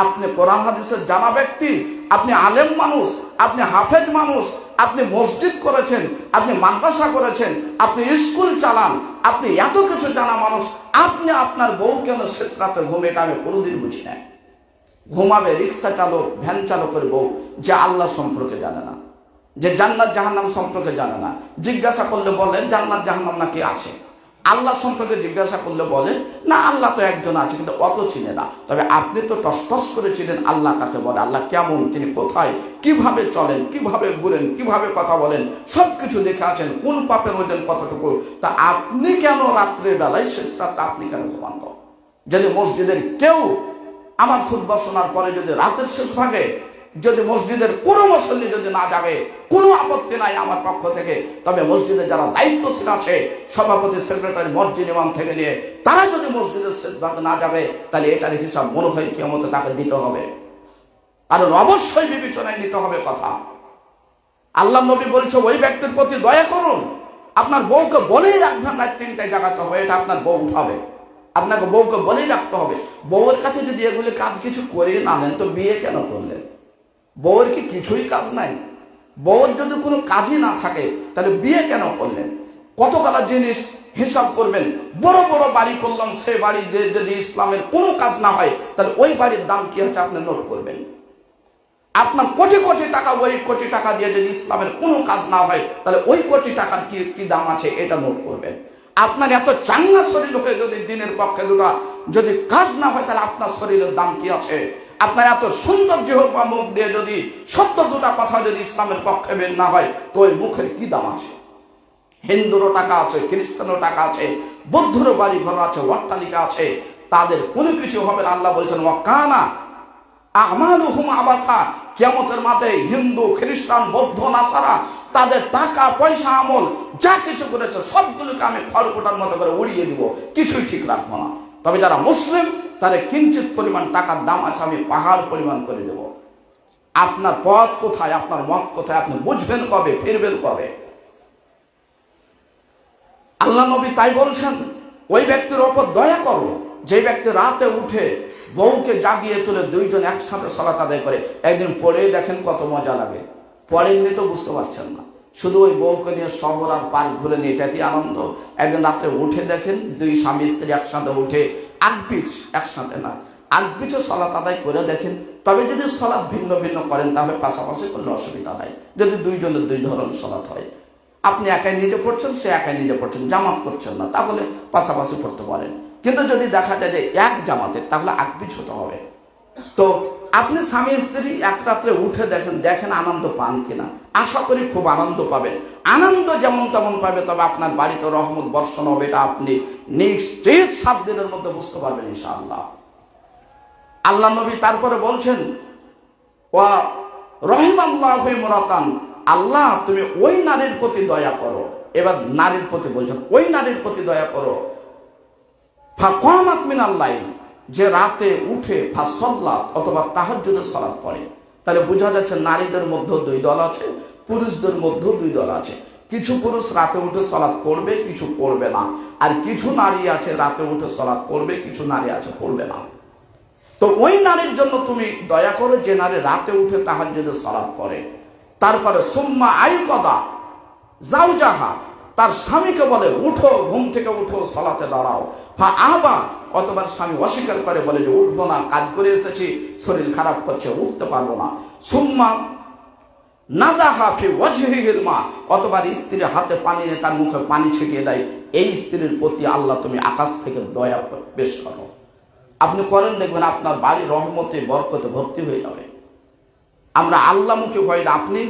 আপনি কোরআন হাদিসের জানা ব্যক্তি, আপনি আলেম মানুষ, আপনি হাফেজ মানুষ, আপনি মসজিদ করেছেন, আপনি মাদ্রাসা করেছেন, আপনি স্কুল চালান, আপনি এত কিছু জানা মানুষ, আপনি আপনার বউ কেন শেষ রাতে ঘুমে? এটা আমি কোনোদিন বুঝি না। ঘুমাবে রিক্সা চালক, ভ্যান চালকের বউ, যে আল্লাহ সম্পর্কে জানে না, যে জান্নাত জাহান্নাম সম্পর্কে জানে না। জিজ্ঞাসা করলে বলেন জান্নাত জাহান্নাম নাকি আছে। আল্লাহ সম্পর্কে জিজ্ঞাসা করলে বলে না, আল্লাহ তো একজন আছে, কিন্তু অত চিনে না। তবে আপনি তো টস করে চিনেন আল্লাহ কাকে বলে, আল্লাহ কেমন, তিনি কোথায়, কিভাবে চলেন, কিভাবে ঘুরেন, কিভাবে কথা বলেন, সবকিছু দেখে আছেন, কোন পাপের ওজন কতটুকু। তা আপনি কেন রাত্রে বেলায় শেষ রাতে আপনি কেন ঘুমান? যদি মসজিদের কেউ আমার খুতবা শোনার পরে যদি রাতের শেষ ভাগে যদি মসজিদের কোনো মুসল্লি যদি না যাবে, কোনো আপত্তি নাই আমার পক্ষ থেকে, তবে মসজিদে যারা দায়িত্বশীল আছে, সভাপতি, সেক্রেটারি, মসজিদ ইমাম থেকে নিয়ে, তারা যদি মসজিদের সিদ্ধান্ত না যাবে, তাহলে এটার হিসাব মনে হয় কিয়ামতে তাকে দিতে হবে। কারণ অবশ্যই বিবেচনায় নিতে হবে কথা। আল্লাহ নবী বলছে ওই ব্যক্তির প্রতি দয়া করুন, আপনার বউকে বলেই রাখবেন রাত 3টায় জাগাতে হবে, এটা আপনার বউ উঠাবে, আপনাকে বউকে বলেই রাখতে হবে। বউয়ের কাছে যদি এগুলি কাজ কিছু করে না নেন তো বিয়ে কেন করলেন? বউয়ের কি কিছুই কাজ নাই? বউয়ের যদি কোনো কাজই না থাকে তাহলে বিয়ে কেন করলেন? কতগুলো জিনিস হিসাব করবেন। বড় বড় বাড়ি করলাম, সেই বাড়ি যদি ইসলামের কোনো কাজ না হয় তাহলে ওই বাড়ির দাম কি হচ্ছে আপনি নোট করবেন। আপনার কোটি কোটি টাকা, ওই কোটি টাকা দিয়ে যদি ইসলামের কোনো কাজ না হয় তাহলে ওই কোটি টাকার কি দাম আছে এটা নোট করবেন। আপনার এত চাঙ্গা শরীর হয়ে যদি দিনের পক্ষে দুটা যদি কাজ না হয় তাহলে আপনার শরীরের দাম কি আছে? আপনার এত সুন্দর জিহ্বা মুখ দিয়ে যদি সত্য দুটা কথা যদি ইসলামের পক্ষে বের না হয় তো ওই মুখের কি দাম আছে? হিন্দুরও টাকা আছে, খ্রিস্টানও টাকা আছে, বৌদ্ধরও বাড়ি ঘর আছে, অট্টালিকা আছে, তাদের কোনো কিছু হবে না। আল্লাহ বলছেন ওয়াকানা আমালুহুম আবাসা, কিয়ামতের মাঠে হিন্দু, খ্রিস্টান, বৌদ্ধ, নাসারা তাদের টাকা পয়সা আমল যা কিছু করেছে সবগুলোকে আমি খড়কুটার মতো করে উড়িয়ে দিব, কিছুই ঠিক রাখবো না। তবে যারা মুসলিম তাদের কিঞ্চিত পরিমাণ টাকার দাম আছে, আমি পাহাড় পরিমাণ করে দেব। আপনার পথ কোথায়, আপনার মত কোথায়, আপনি বুঝবেন কবে, ফিরবেন কবে? আল্লাহ নবী তাই বলছেন ওই ব্যক্তির ওপর দয়া করো যে ব্যক্তি রাতে উঠে বউকে জাগিয়ে তুলে দুইজন একসাথে সালাত আদায় করে। একদিন পড়ে দেখেন কত মজা লাগে, পড়েননি তো বুঝতে পারছেন না। শুধু ওই বউকে নিয়ে শহর আর পার্ক ঘুরে নিয়ে এটাতেই আনন্দ। একদিন রাত্রে উঠে দেখেন দুই স্বামী স্ত্রী একসাথে উঠে আকবিচ, একসাথে না আকবিচও সালাত আদায় করে দেখেন। তবে যদি সালাত ভিন্ন ভিন্ন করেন তাহলে পাশাপাশি করলে অসুবিধা নাই, যদি দুইজনের দুই ধরনের সালাত হয়। আপনি একাই নিজে পড়ছেন, সে একাই নিজে পড়ছেন, জামাত করছেন না, তাহলে পাশাপাশি পড়তে পারেন। কিন্তু যদি দেখা যায় যে এক জামাতে, তাহলে আকবিচ হতে হবে। তো আপনি স্বামী স্ত্রী এক রাত্রে উঠে দেখেন আনন্দ পান কিনা। আশা করি খুব আনন্দ পাবেন। আনন্দ যেমন তেমন পাবে, তবে আপনার বাড়িতে রহমত বর্ষণ হবে, এটা আপনি নিশ্চিত 7 দিনের মধ্যে বুঝতে পারবেন ইনশাআল্লাহ। আল্লাহ নবী তারপরে বলছেন ওয়া রহিমাল্লাহু ইমরাতান, আল্লাহ তুমি ওই নারীর প্রতি দয়া করো। এবার নারীর প্রতি বলছেন ওই নারীর প্রতি দয়া করো ফাকামাত মিনাল লাইল, যে রাতে উঠে ফাসাল্লাত অথবা তাহাজ্জুদের সালাত পড়ে। তাহলে বোঝা যাচ্ছে নারীদের মধ্যে 2 দল আছে, পুরুষদের মধ্যে 2 দল আছে। কিছু পুরুষ রাতে উঠে সালাত পড়বে, কিছু পড়বে না। আর কিছু নারী আছে রাতে উঠে সালাত পড়বে, কিছু নারী আছে পড়বে না। তো ওই নারীর জন্য তুমি দয়া করো যে নারী রাতে উঠে তাহাজ্জুদের সালাত পড়ে। তারপরে সুম্মা আইকদা জাওজাহা, তার স্বামীকে বলে উঠো, ঘুম থেকে উঠো, সালাতে দাঁড়াও। ফা আবা, অথবা স্বামী অস্বীকার করে, বলে যে উঠবো না, কাজ করে এসেছি, শরীর খারাপ করছে, উঠতে পারবো না। সুম্মা নাজাহা ফি ওয়াজহিল মা, অথবা স্ত্রীর হাতে পানি নিয়ে তার মুখে পানি ছিটিয়ে দেয়। এই স্ত্রীর প্রতি আল্লাহ তুমি আকাশ থেকে দয়া পেশ করো। আপনি করেন, দেখবেন আপনার বাড়ি রহমতে বরকতে ভর্তি হয়ে যাবে। আমরা আল্লাহমুখী হই না। আপনি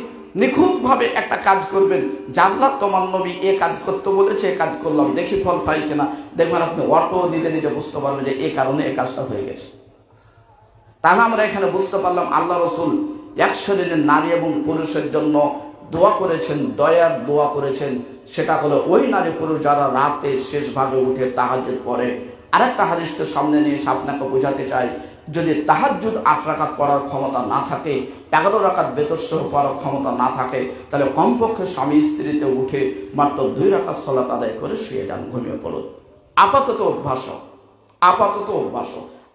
নিখুঁতভাবে একটা কাজ করবেন, জানলা তোমার নবী এ কাজ করতে বলেছে, এ কাজ করলাম, দেখি ফল পাই কিনা। দেখবেন আপনি অটো দিতে নিজে বুঝতে পারবেন যে এই কারণে এই কাজটা হয়ে গেছে। তাহলে আমরা এখানে বুঝতে পারলাম আল্লাহ রসুল 100 দিনের নারী এবং পুরুষের জন্য দোয়া করেছেন, দয়ার দোয়া করেছেন। সেটা হলো ওই নারী পুরুষ যারা রাতে শেষ ভাগে উঠে তাহাজ্জুদ পড়ে। আরেকটা হাদিসকে সামনে নিয়ে আপনাকে বোঝাতে চাই, যদি তাহাজ্জুদ 8 রাকাত পড়ার ক্ষমতা না থাকে, 11 রাকাত বেতর সহ পড়ার ক্ষমতা না থাকে, তাহলে কমপক্ষে স্বামী স্ত্রীতে উঠে মাত্র 2 রাকাত সালাত আদায় করে শুয়ে যান, ঘুমিয়ে পড়ুন। আপাতত অভ্যাস।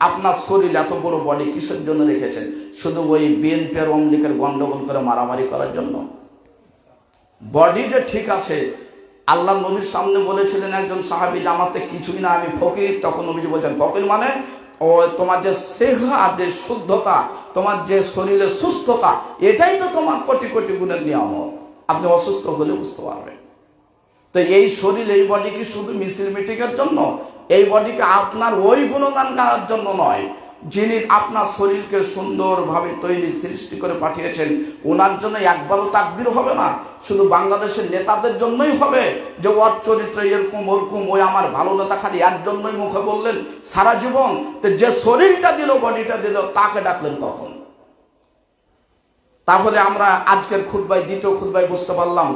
আপনার শরীর এত বড় বডি কিসের জন্য রেখেছেন? শুধু ওই বিএনপি আর আওয়ামী লীগের গন্ডগোল করে মারামারি করার জন্য? বডি যে ঠিক আছে, আল্লাহ নবীর সামনে বলেছিলেন একজন সাহাবী, জামাতে কিছুই না, আমি ফকির। তখন নবীজি বলছেন ফকির মানে ও তোমার যে সেহা, যে শুদ্ধতা, তোমার যে শরীরে সুস্থতা, এটাই তো তোমার কোটি কোটি গুণের নিয়ামত। আপনি অসুস্থ হলে বুঝতে পারবেন। তো এই শরীর, এই বডি কি শুধু মিছিল মিটিংয়ের জন্য? এই বডিকে আপনার ওই গুণগান করার জন্য নয়। যিনি আপনার শরীরকে সুন্দরভাবে তৈরি সৃষ্টি করে পাঠিয়েছেন, ওনার জন্য একবারও তাকবীর হবে না। শুধু বাংলাদেশের নেতাদের জন্যই হবে যে ওর চরিত্র এরকম ওরকম, ওই আমার ভালো নেতা, খালি এর জন্যই মুখে বললেন সারা জীবন। তো যে শরীরটা দিল, বডিটা দিল, তাকে ডাকলেন কখন? তাহলে আমরা আজকের খুতবায়, দ্বিতীয় খুতবায় বুঝতে পারলাম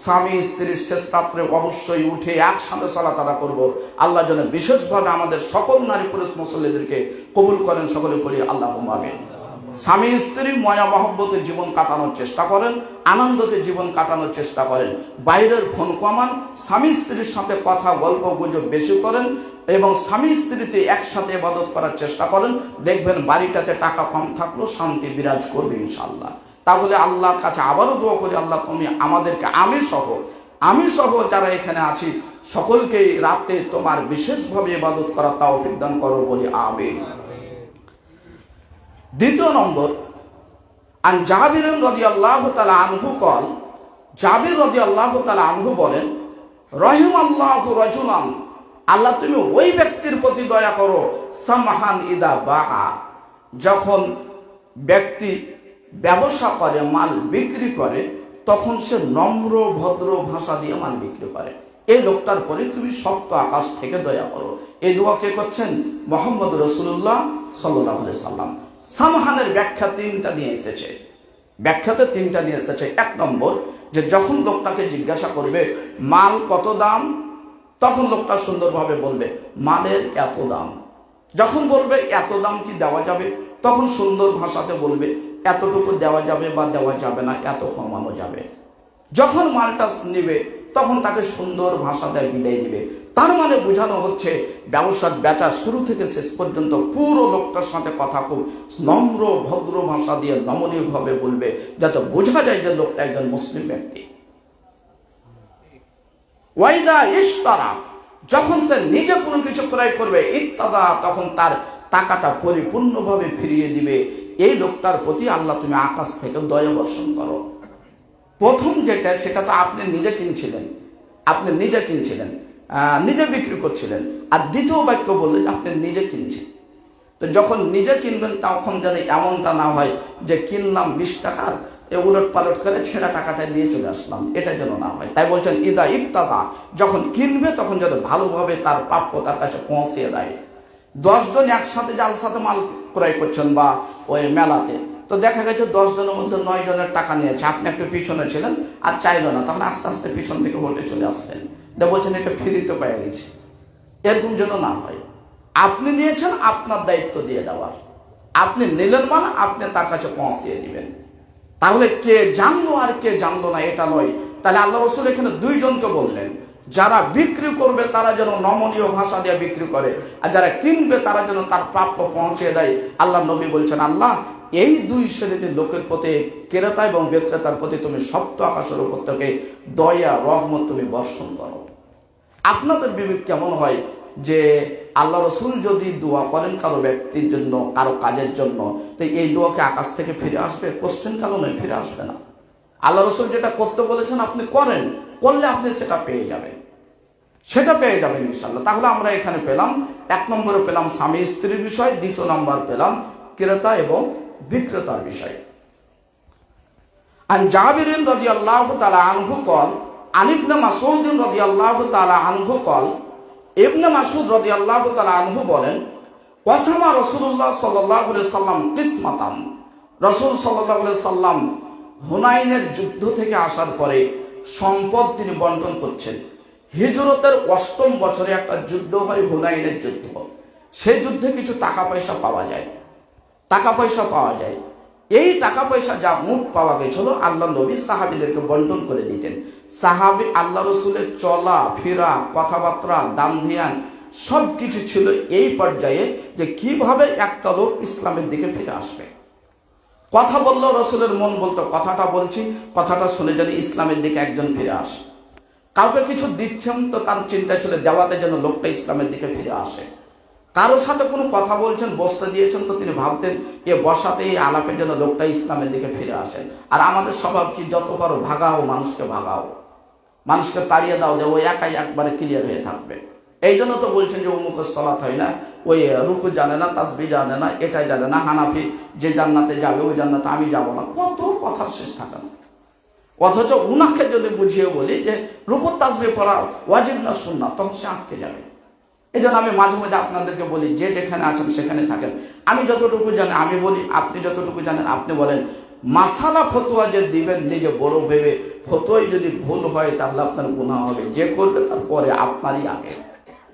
স্বামী স্ত্রীর শেষ রাত্রে অবশ্যই উঠে একসাথে সালাত আদায় করব। আল্লাহ যেন বিশেষভাবে আমাদের সকল নারী পুরুষ মুসল্লিদেরকে কবুল করেন, সকলে বলি আল্লাহুম্মা আমিন। স্বামী স্ত্রী ময়া মহব্বতে জীবন কাটানোর চেষ্টা করেন, আনন্দতে জীবন কাটানোর চেষ্টা করেন। বাইরের ফোন কমান, স্বামী স্ত্রীর সাথে কথা গল্প গুজব বেশি করেন এবং স্বামী স্ত্রীতে একসাথে ইবাদত করার চেষ্টা করেন। দেখবেন বাড়িটাতে টাকা কম থাকলেও শান্তি বিরাজ করবে ইনশাআল্লাহ। তাহলে আল্লাহর কাছে আবারও দোয়া করি, আল্লাহ তুমি আমাদেরকে, আমি সহ যারা এখানে আছি সকলকেই রাতে তোমার বিশেষভাবে ইবাদত করার তৌফিক দান করো, বলি আমিন। দ্বিতীয় নম্বর, আন জাবির রাদিয়াল্লাহু তাআলা আনহু কল, জাবির রাদিয়াল্লাহু তাআলা আনহু বলেন, রহিমাল্লাহু রাজুলান, আল্লাহ তুমি ওই ব্যক্তির প্রতি দয়া করো, সামহান ইদা বাআ, যখন ব্যক্তি ব্যবসা করে, মাল বিক্রি করে, তখন সে নম্র ভদ্র ভাষা দিয়ে মাল বিক্রি করে। এই লোকটার পরে তুমি সপ্ত আকাশ থেকে দয়া করো। এই দোয়া কে করছেন? মুহাম্মদ রাসূলুল্লাহ সাল্লাল্লাহু আলাইহি সাল্লাম। সামহানের ব্যাখ্যা তিনটা নিয়ে এসেছে, ব্যাখ্যাতে তিনটা নিয়ে এসেছে। এক নম্বর, যে যখন লোকটাকে জিজ্ঞাসা করবে মাল কত দাম, তখন লোকটা সুন্দরভাবে বলবে মালের এত দাম। যখন বলবে এত দাম কি দেওয়া যাবে, তখন সুন্দর ভাষাতে বলবে এতটুকু দেওয়া যাবে বা দেওয়া যাবে না, এত কমানো যাবে। যখন মালটা নেবে তখন তাকে সুন্দর ভাষাতে বিদায় দিবে। তার মানে বোঝানো হচ্ছে ব্যবসা বেচা শুরু থেকে শেষ পর্যন্ত পুরো লোকটার সাথে কথা খুব নম্র ভদ্র ভাষা দিয়ে নমনীয়ভাবে বলবে, যাতে বোঝা যায় যে লোকটা একজন মুসলিম ব্যক্তি। ওয়াইদা ইশতারা, যখন সে নিজে কোনো কিছু ক্রয় করবে, ইত্তাদা, তখন তার টাকাটা পরিপূর্ণভাবে ফিরিয়ে দিবে। এই লোকটার প্রতি আল্লাহ তুমি আকাশ থেকে দয়া বর্ষণ করো। প্রথম যেটা, সেটা তো আপনি নিজে কিনছিলেন, নিজে বিক্রি করছিলেন। আর দ্বিতীয় বাক্য বললে আপনি নিজে কিনছেন। তো যখন নিজে কিনবেন তখন যেন এমনটা না হয় যে কিনলাম 20 টাকার, উলট পালট করে ছেঁড়া টাকাটা দিয়ে চলে আসলাম, এটা যেন না হয়। তাই বলছেন ইদা ইত্তাদা, যখন কিনবে তখন যেন ভালোভাবে তার প্রাপ্য তার কাছে পৌঁছিয়ে দেয়। 10 জন একসাথে জালসাতে মাল ক্রয় করছেন বা ওই মেলাতে, তো দেখা গেছে 10 জনের মধ্যে 9 জনের টাকা নিয়েছে, আপনি একটু পিছনে ছিলেন আর চাইলো না, তখন আস্তে আস্তে পিছন থেকে হোটে চলে আসলেন, বলছেন এটা ফ্রিতে পেয়ে গেছে। এরকম যেন না হয়। আপনি নিয়েছেন, আপনার দায়িত্ব দিয়ে দেওয়ার, আপনি নিলেন মানে আপনি তার কাছে পৌঁছিয়ে দিবেন। তাহলে কে জানলো আর কে জানলো না এটা নয়। তাহলে আল্লাহ রাসূল এখানে 2 জনকে বললেন, যারা বিক্রি করবে তারা যেন নমনীয় ভাষা দিয়ে বিক্রি করে, আর যারা কিনবে তারা যেন তার প্রাপ্য পৌঁছে দেয়। আল্লাহ নবী বলছেন, আল্লাহ এই 2 শ্রেণীর লোকের প্রতি, ক্রেতা এবং বিক্রেতার প্রতি তুমি সপ্ত আকাশের উপর থেকে দয়া রহমত তুমি বর্ষণ করো। আপনাদের বিবেক কেমন হয় যে আল্লাহ রাসূল যদি দোয়া করেন কারো ব্যক্তির জন্য, কারো কাজের জন্য, তো এই দোয়াকে আকাশ থেকে ফিরে আসবে? কোশ্চেন কালো নয়, ফিরে আসবে না। আল্লাহ রাসূল যেটা করতে বলেছেন আপনি করেন, করলে আপনি সেটা পেয়ে যাবেন, ইনশাআল্লাহ। তাহলে আমরা এখানে পেলাম, 1 নম্বরে পেলাম স্বামী স্ত্রীর বিষয়, দ্বিতীয় নম্বর পেলাম ক্রেতা এবং বিক্রেতার বিষয়। আন জাবির রাদিয়াল্লাহু তাআলা আনহু কল, আন ইবনে মাসউদ রাদিয়াল্লাহু তাআলা আনহু কল, ইবনে মাসউদ রাদিয়াল্লাহু তাআলা আনহু বলেন, ওয়াসামা রাসূলুল্লাহ সাল্লাল্লাহু আলাইহি সাল্লাম কিসমাতান, রাসূল সাল্লাল্লাহু আলাইহি সাল্লাম হুনাইনের যুদ্ধ থেকে আসার পরে সম্পদ তিনি বন্টন করছেন। হিজরতের 8ম বছরে একটা যুদ্ধ হয়, হুনাইনের যুদ্ধ। সেই যুদ্ধে কিছু টাকা পয়সা পাওয়া যায়। এই টাকা পয়সা যা মুঠ পাওয়া গেছিল, আল্লাহ নবী সাহাবীদেরকে বন্টন করে দিতেন। সাহাবী আল্লাহ রাসূলের চলা ফেরা, কথাবার্তা, দান ধ্যান সবকিছু ছিল এই পর্যায়ে যে কিভাবে একটা লোক ইসলামের দিকে ফিরে আসবে। কথা বললেও রাসূলের মন বলতো কথাটা বলছি, কথাটা শুনে যদি ইসলামের দিকে একজন ফিরে আসে। কাউকে কিছু দিচ্ছেন তো তার চিন্তা ছিল দেওয়াতে যেন লোকটা ইসলামের দিকে ফিরে আসে। কারোর সাথে কোনো কথা বলছেন, বসতে দিয়েছেন, তো তিনি ভাবতেন এ বসাতে, এই আলাপের জন্য লোকটা ইসলামের দিকে ফিরে আসেন। আর আমাদের স্বভাব কি, যত পারো ভাগাও, মানুষকে তাড়িয়ে দাও, যে ওই একাই একবারে ক্লিয়ার হয়ে থাকবে। এই জন্য তো বলছেন যে অমুকের সালাত হয় না, ওই রুকু জানে না, তাসবিহ জানে না, এটাই জানে না, হানাফি যে জান্নাতে যাবে ওই জান্নাতে আমি যাব না, কত কথার শেষ থাকে না। অথচ উনাকে যদি বুঝিয়ে বলি যে রুকু তাসবিহ পড়া ওয়াজিব না সুন্নাত, তখন সে আটকে যাবে। এই জন্য আমি মাঝে মধ্যে আপনাদেরকে বলি, যে যেখানে আছেন সেখানে থাকেন। আমি যতটুকু জানি আমি বলি, আপনি যতটুকু জানেন আপনি বলেন। মাসালা ফতোয়া যে দিবেন নিজে বড় ভেবে, ফতোয়াই যদি ভুল হয় তাহলে আপনার গুনাহ হবে, যে করবে তারপরে আপনারই আগে।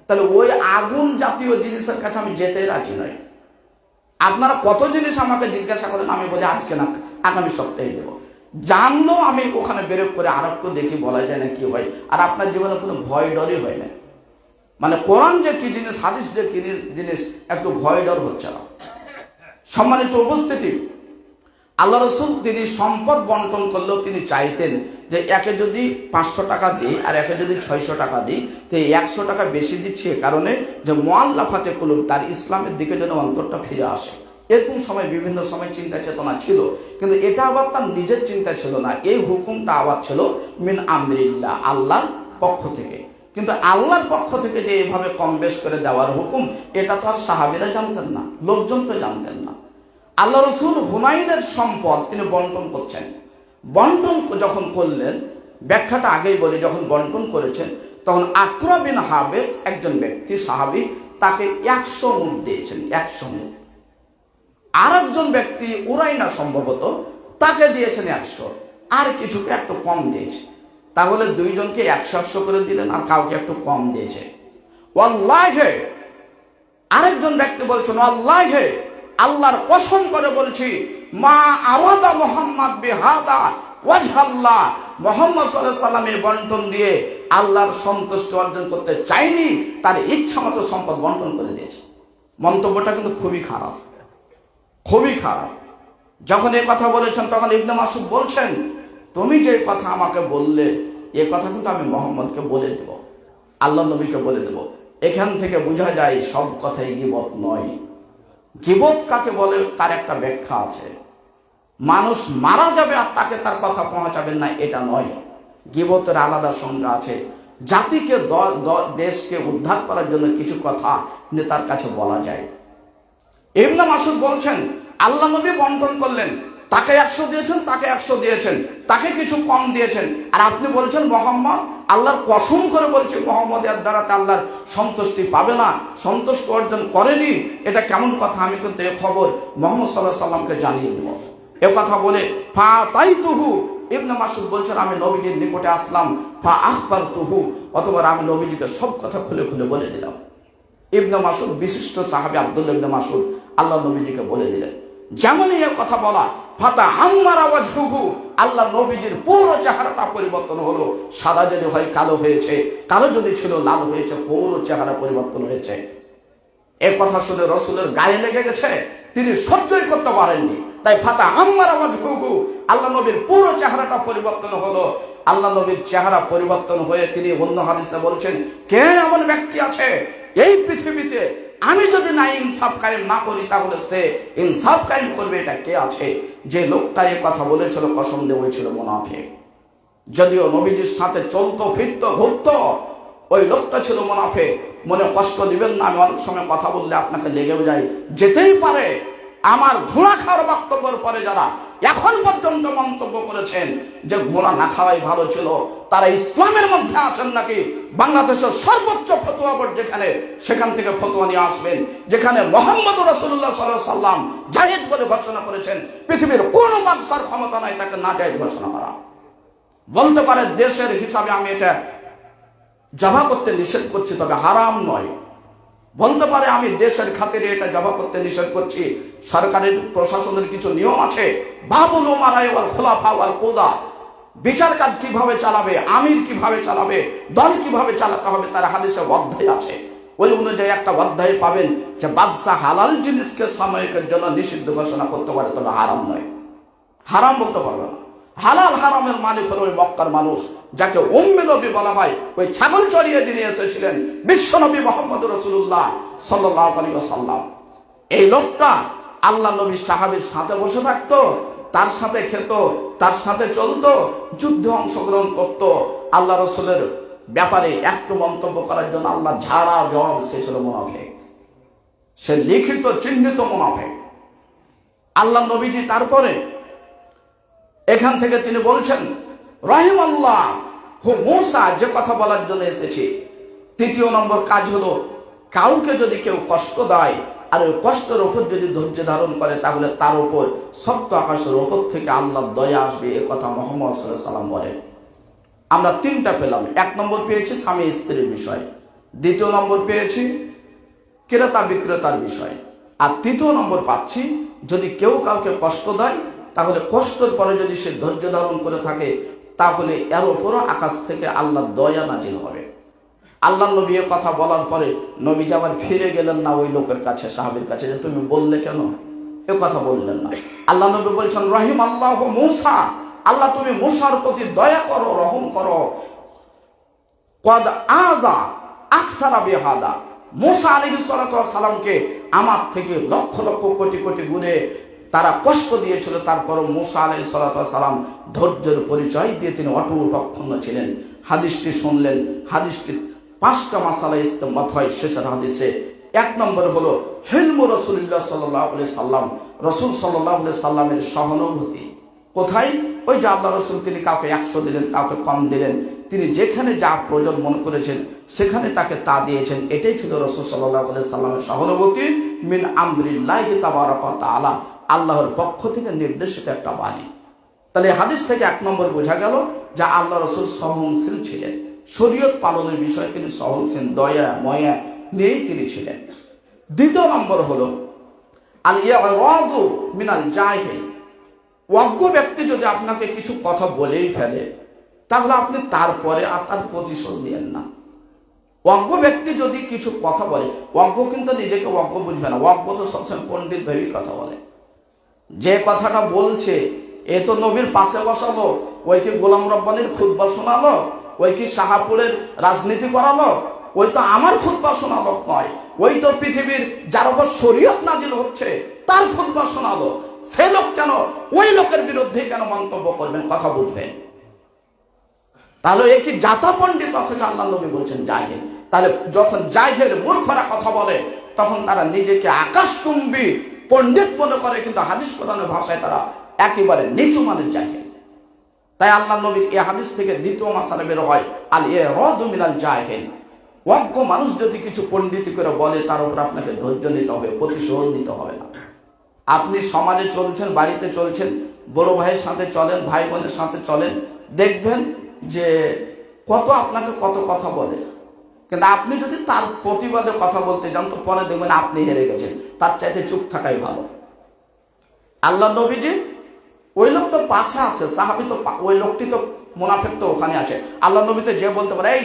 তাহলে ওই আগুন জাতীয় জিনিসের কাছে আমি যেতে রাজি নই। আপনারা কত জিনিস আমাকে জিজ্ঞাসা করেন, আমি বলি আজকে না, আগামী সপ্তাহে দেবো। জানলেও আমি ওখানে বেরোপ করে আর একটু দেখি, বলা যায় না কি হয়। আর আপনার জীবনে কোনো ভয় ডরই হয় না। মানে কোরআন যে কি জিনিস, হাদিস যে কি জিনিস, একটু ভয় ডর হচ্ছে না। সম্মানিত উপস্থিতি, আল্লাহ রসুল তিনি সম্পদ বন্টন করলেও তিনি চাইতেন যে একে যদি 500 টাকা দিই আর একে যদি 600 টাকা দিই, তো 100 টাকা বেশি দিচ্ছে এ কারণে যে মুআল্লাফাতে কুলুব, তার ইসলামের দিকে যেন অন্তরটা ফিরে আসে। এরকম সময় বিভিন্ন সময় চিন্তা চেতনা ছিল, কিন্তু এটা আবার তার নিজের চিন্তা ছিল না। এই হুকুমটা আবার ছিল মিন আমরিল্লাহ, আল্লাহর পক্ষ থেকে। কিন্তু আল্লাহর পক্ষ থেকে যে এভাবে কম বেশ করে দেওয়ার হুকুম, এটা তো আর সাহাবীরা জানতেন না, লোকজন তো জানতেন না। আল্লাহ রসুল হুনাইনের সম্পদ তিনি বন্টন করছেন। বন্টন যখন করলেন, ব্যাখ্যাটা আগেই বলি, যখন বন্টন করেছেন তখন আকরা বিন হাবেস একজন ব্যক্তি সাহাবী, তাকে 100 মুদ দিয়েছেন, 100 মুদ। আর একজন ব্যক্তি উরাইনা সম্ভবত, তাকে দিয়েছেন 100, আর কিছুকে একটু কম দিয়েছে। তাহলে দুইজনকে 100 করে দিলেন, আর কাউকে একটু কম দিয়েছে। ওয়াল্লাহি, আরেকজন ব্যক্তি বলছেন ওয়াল্লাহি, আল্লাহর কসম করে বলছি, মা আরাদা মুহাম্মদ বিহাদা ওয়াজহাল্লাহ, মুহাম্মদ সাল্লাল্লাহু আলাইহি ওয়াসাল্লাম এই বন্টন দিয়ে আল্লাহর সন্তুষ্টি অর্জন করতে চাইনি, তার ইচ্ছা মতো সম্পদ বন্টন করে দিয়েছে। মন্তব্যটা কিন্তু খুবই খারাপ, খুবই খারাপ। যখন এই কথা বলেছেন তখন ইবনে মাসউদ বলছেন, তুমি যে কথা আমাকে বললে, এ কথা কিন্তু আমি মুহাম্মদকে বলে দেব, আল্লাহ নবীকে বলে দেব। এখান থেকে বোঝা যায় সব কথাই গীবত নয়। গীবত কাকে বলে তার একটা ব্যাখ্যা আছে। মানুষ মারা যাবে আর তাকে তার কথা পৌঁছাবেন না, এটা নয়। গীবতের আলাদা সংজ্ঞা আছে। জাতিকে, দেশকে উদ্ধার করার জন্য কিছু কথা নেতার কাছে বলা যায়। ইবনে মাসউদ বলছেন, আল্লাহ নবী বন্টন করলেন, তাকে 100 দিয়েছেন, তাকে 100 দিয়েছেন, তাকে কিছু কম দিয়েছেন, আর আপনি বলছেন মুহাম্মদ, আল্লাহর কসম করে বলছে মুহাম্মদ এর দ্বারা আল্লাহর সন্তুষ্টি পাবে না, সন্তুষ্টি অর্জন করেনি। এটা কেমন কথা? আমি কিন্তু এই খবর মুহাম্মদ সাল্লাল্লাহু আলাইহি ওয়াসাল্লামকে জানিয়ে দেব। এ কথা বলে ফাতাইতুহু, ইবনে মাসউদ বলছেন, আমি নবীজির নিকটে আসলাম, ফা আখবারতুহু, অথবা আমি নবীজিকে সব কথা খুলে খুলে বলে দিলাম। ইবনে মাসউদ, বিশিষ্ট সাহাবী আব্দুল্লাহ ইবনে মাসউদ, আল্লাহ নবীজিকে বলে দিলেন। যেমনই এর কথা বলা, ফাতা আম্মারা ওয়াজহুহু, আল্লাহ নবীজির পুরো চেহারাটা পরিবর্তন হলো। সাদা যদি হয় কালো হয়েছে, কালো যদি ছিল লাল হয়েছে, পুরো চেহারা পরিবর্তন হয়েছে। এ কথা শুনে রাসূলের গায়ে লেগে গেছে, তিনি সহ্যই করতে পারেননি। তাই ফাতা আম্মারা ওয়াজহুহু, আল্লাহ নবীর পুরো চেহারাটা পরিবর্তন হলো। আল্লাহ নবীর চেহারা পরিবর্তন হয়ে তিনি অন্য হাদিসে বলছেন, কে এমন ব্যক্তি আছে এই পৃথিবীতে, আমি যদি না ইনসাফ কায়েম না করি তাহলে সে ইনসাফ কায়েম করবে, এটা কে আছে? যে লোকটা এই কথা বলেছিল, কসম দিয়ে বলেছিল মুনাফিক। যদিও নবীজির সাথে চলতো, ফিরতো, ঘুরতো, ওই লোকটা ছিল মুনাফিক। মনে কষ্ট দিবেন না, আমি অনেক সময় কথা বললে আপনাকে লেগেও যায়, যেতেই পারে। আমার ঘোড়া খাওয়ার বক্তব্যের পরে যারা এখন পর্যন্ত মন্তব্য করেছেন যে ঘোড়া না খাওয়াই ভালো ছিল, তারা ইসলামের মধ্যে আছেন নাকি? বাংলাদেশের সর্বোচ্চ ফতোয়া বোর্ড যেখানে, সেখান থেকে ফতোয়া নিয়ে আসবেন, যেখানে মুহাম্মদ রাসূলুল্লাহ সাল্লাল্লাহু আলাইহি ওয়াসাল্লাম জায়েজ বলে ঘোষণা করেছেন। পৃথিবীর কোনো বাদশার ক্ষমতা নাই তাকে না জায়েজ ঘোষণা করা। বলতে পারে দেশের হিসাবে আমি এটা জমা করতে নিষেধ করছি, তবে হারাম নয়। বলতে পারে আমি দেশের খাতিরে এটা জমা করতে নিষেধ করছি, সরকারের প্রশাসনের কিছু নিয়ম আছে, বাবুল উমারা ওয়াল খুলাফা ওয়াল কুদা, বিচার কাজ কিভাবে চালাবে, আমির কিভাবে চালাবে, দল কিভাবে চালাতে হবে, তার হাদিসে অধ্যায় আছে। ওই অনুযায়ী একটা অধ্যায় পাবেন যে বাদশাহ হালাল জিনিসকে সাময়িকের জন্য নিষিদ্ধ ঘোষণা করতে পারে, তবে হারাম নয়। হারাম বলতে পারবে না। হালাল হারামের মালিক হলো ওই মক্কার মানুষ, যাকে উম্মে নবী বলা হয়। ওই ছাগল চড়িয়ে যিনি এসেছিলেন, বিশ্বনবী মুহাম্মদ রাসূলুল্লাহ সাল্লাল্লাহু আলাইহি ওয়াসাল্লাম। এই লোকটা আল্লাহ নবীর সাহাবীর সাথে বসে থাকতো, তার সাথে খেত, তার সাথে চলতো, যুদ্ধে অংশগ্রহণ করত। আল্লাহ রাসূলের ব্যাপারে একটু মন্তব্য করার জন্য আল্লাহ ঝাড়া জবাব, সে ছিল মুনাফিক, সে লিখিত চিহ্নিত মুনাফিক। আল্লাহ নবীজি তারপরে এখান থেকে তিনি বলছেন, রাহিমাল্লাহ হু মূসা, যে কথা বলার জন্য এসেছি। তৃতীয় নম্বর কাজ হলো, কাউকে যদি কেউ কষ্ট দেয় আর ওই কষ্টের ওপর যদি ধৈর্য ধারণ করে তাহলে তার উপর সপ্ত আকাশের ওপর থেকে আল্লাহর দয়া আসবে, এ কথা মুহাম্মদ সাল্লাল্লাহু আলাইহি ওয়াসাল্লাম বলেন। আমরা তিনটা পেলাম। এক নম্বর পেয়েছি স্বামী স্ত্রীর বিষয়, দ্বিতীয় নম্বর পেয়েছি ক্রেতা বিক্রেতার বিষয়, আর তৃতীয় নম্বর পাচ্ছি যদি কেউ কাউকে কষ্ট দেয় তাহলে কষ্টের পরে যদি সে ধৈর্য ধারণ করে থাকে তাহলে এর উপরও আকাশ থেকে আল্লাহর দয়া নাজিল হবে। আল্লাহ নবী কথা বলার পরে নবী আবার ফিরে গেলেন না ওই লোকের কাছে, সাহাবীর কাছে, যে তুমি বললে কেন, এ কথা বললেন না। আল্লাহ নবী বলছেন রহিম আল্লাহ মূসা, আল্লাহ তুমি মূসার প্রতি দয়া করো, রহম করো। কদ আযা আকসারা বিহাদা, মূসা আলাইহিস সালাতু ওয়াস সালামকে আমার থেকে লক্ষ লক্ষ কোটি কোটি গুণে তারা কষ্ট দিয়েছিল, তারপর মূসা আলাইহিস সালাতু ওয়াস সালাম ধৈর্যের পরিচয় দিয়ে তিনি অটুট অক্ষুণ্ণ ছিলেন। হাদিসটি শুনলেন, হাদিসটি 5টা মাসালা ইস্তেমবাত হয় শেষের হাদিসে। এক নম্বর হলো হিলমু রাসূলুল্লাহ সাল্লাল্লাহু আলাইহি সাল্লাম, রাসূল সাল্লাল্লাহু আলাইহি সাল্লামের সহানুভূতি। কোথায়? ওই যে আল্লাহ রাসূল তিনি কাউকে 100 দিলেন, কাউকে কম দিলেন, তিনি যেখানে যা প্রয়োজন মনে করেছেন সেখানে তাকে তা দিয়েছেন। এটাই ছিল রাসূল সাল্লাল্লাহু আলাইহি সাল্লামের সহানুভূতি। মিন আমরিল্লাহি তাবারাকা ওয়া তাআলা, আল্লাহর পক্ষ থেকে নির্দেশিত একটা বাণী। তাহলে হাদিস থেকে 1 নম্বর বোঝা গেল যে আল্লাহ রাসূল সহনশীল ছিলেন, শরীয়ত পালনের বিষয়ে তিনি সহনশীল, দয়া ময়া নিয়েই তিনি ছিলেন। দ্বিতীয় নম্বর হলো আল ইয়ারাদু মিনাল জাহিল, অজ্ঞ ব্যক্তি যদি আপনাকে কিছু কথা বলেই ফেলে তাহলে আপনি তারপরে আর তার প্রতিশোধ নিয়েন না। অজ্ঞ ব্যক্তি যদি কিছু কথা বলে, অজ্ঞ কিন্তু নিজেকে অজ্ঞ বুঝবে না, অজ্ঞ তো সবসময় পণ্ডিত ভেবেই কথা বলে। যে কথাটা বলছে এ তো নবীর পাশে বসালো, ওই কি গোলাম রব্বানির খুতবা শোনালো, ওই কি শাহাপুরের রাজনীতি করালো, ওই তো আমার খুতবা শোনালো নয়, ওই তো পৃথিবীর যার উপর শরীয়ত নাজিল হচ্ছে তার খুতবা শোনালো। সে লোক কেন ওই লোকের বিরুদ্ধে কেন মন্তব্য করবেন, কথা বুঝবেন। তাহলে এ কি জাতা পণ্ডিত, অথচ আল্লাহ নবী বলছেন জাহিল। তাহলে যখন জাহিল মূর্খরা কথা বলে তখন তারা নিজেকে আকাশচুম্বী পণ্ডিত মনে করে, কিন্তু হাদিস কোরআনের ভাষায় তারা একেবারে নিচু মানের জাহিল। তাই আল্লাহ নবীর এই হাদিস থেকে দ্বিতীয় মাসালা বের হয় আল ইরাদু মিনাল জাহিল। অজ্ঞ মানুষ যদি কিছু পণ্ডিতি করে বলে তার উপর আপনাকে ধৈর্য নিতে হবে, প্রতিশোধ নিতে হবে না। আপনি সমাজে চলছেন, বাড়িতে চলছেন, বড় ভাইয়ের সাথে চলেন, ভাই বোনের সাথে চলেন, দেখবেন যে কত আপনাকে কত কথা বলে, কিন্তু আপনি যদি তার প্রতিবাদে কথা বলতে যান তো পরে দেখবেন আপনি হেরে গেছেন। তার চাইতে চুপ থাকাই ভালো। আল্লাহ নবীজি, ওই লোক তো পাছা আছে, সাহাবী তো, ওই লোকটি তো মুনাফিক তো ওখানে আছে। আল্লাহ নবীতে যে বলতে পারে এই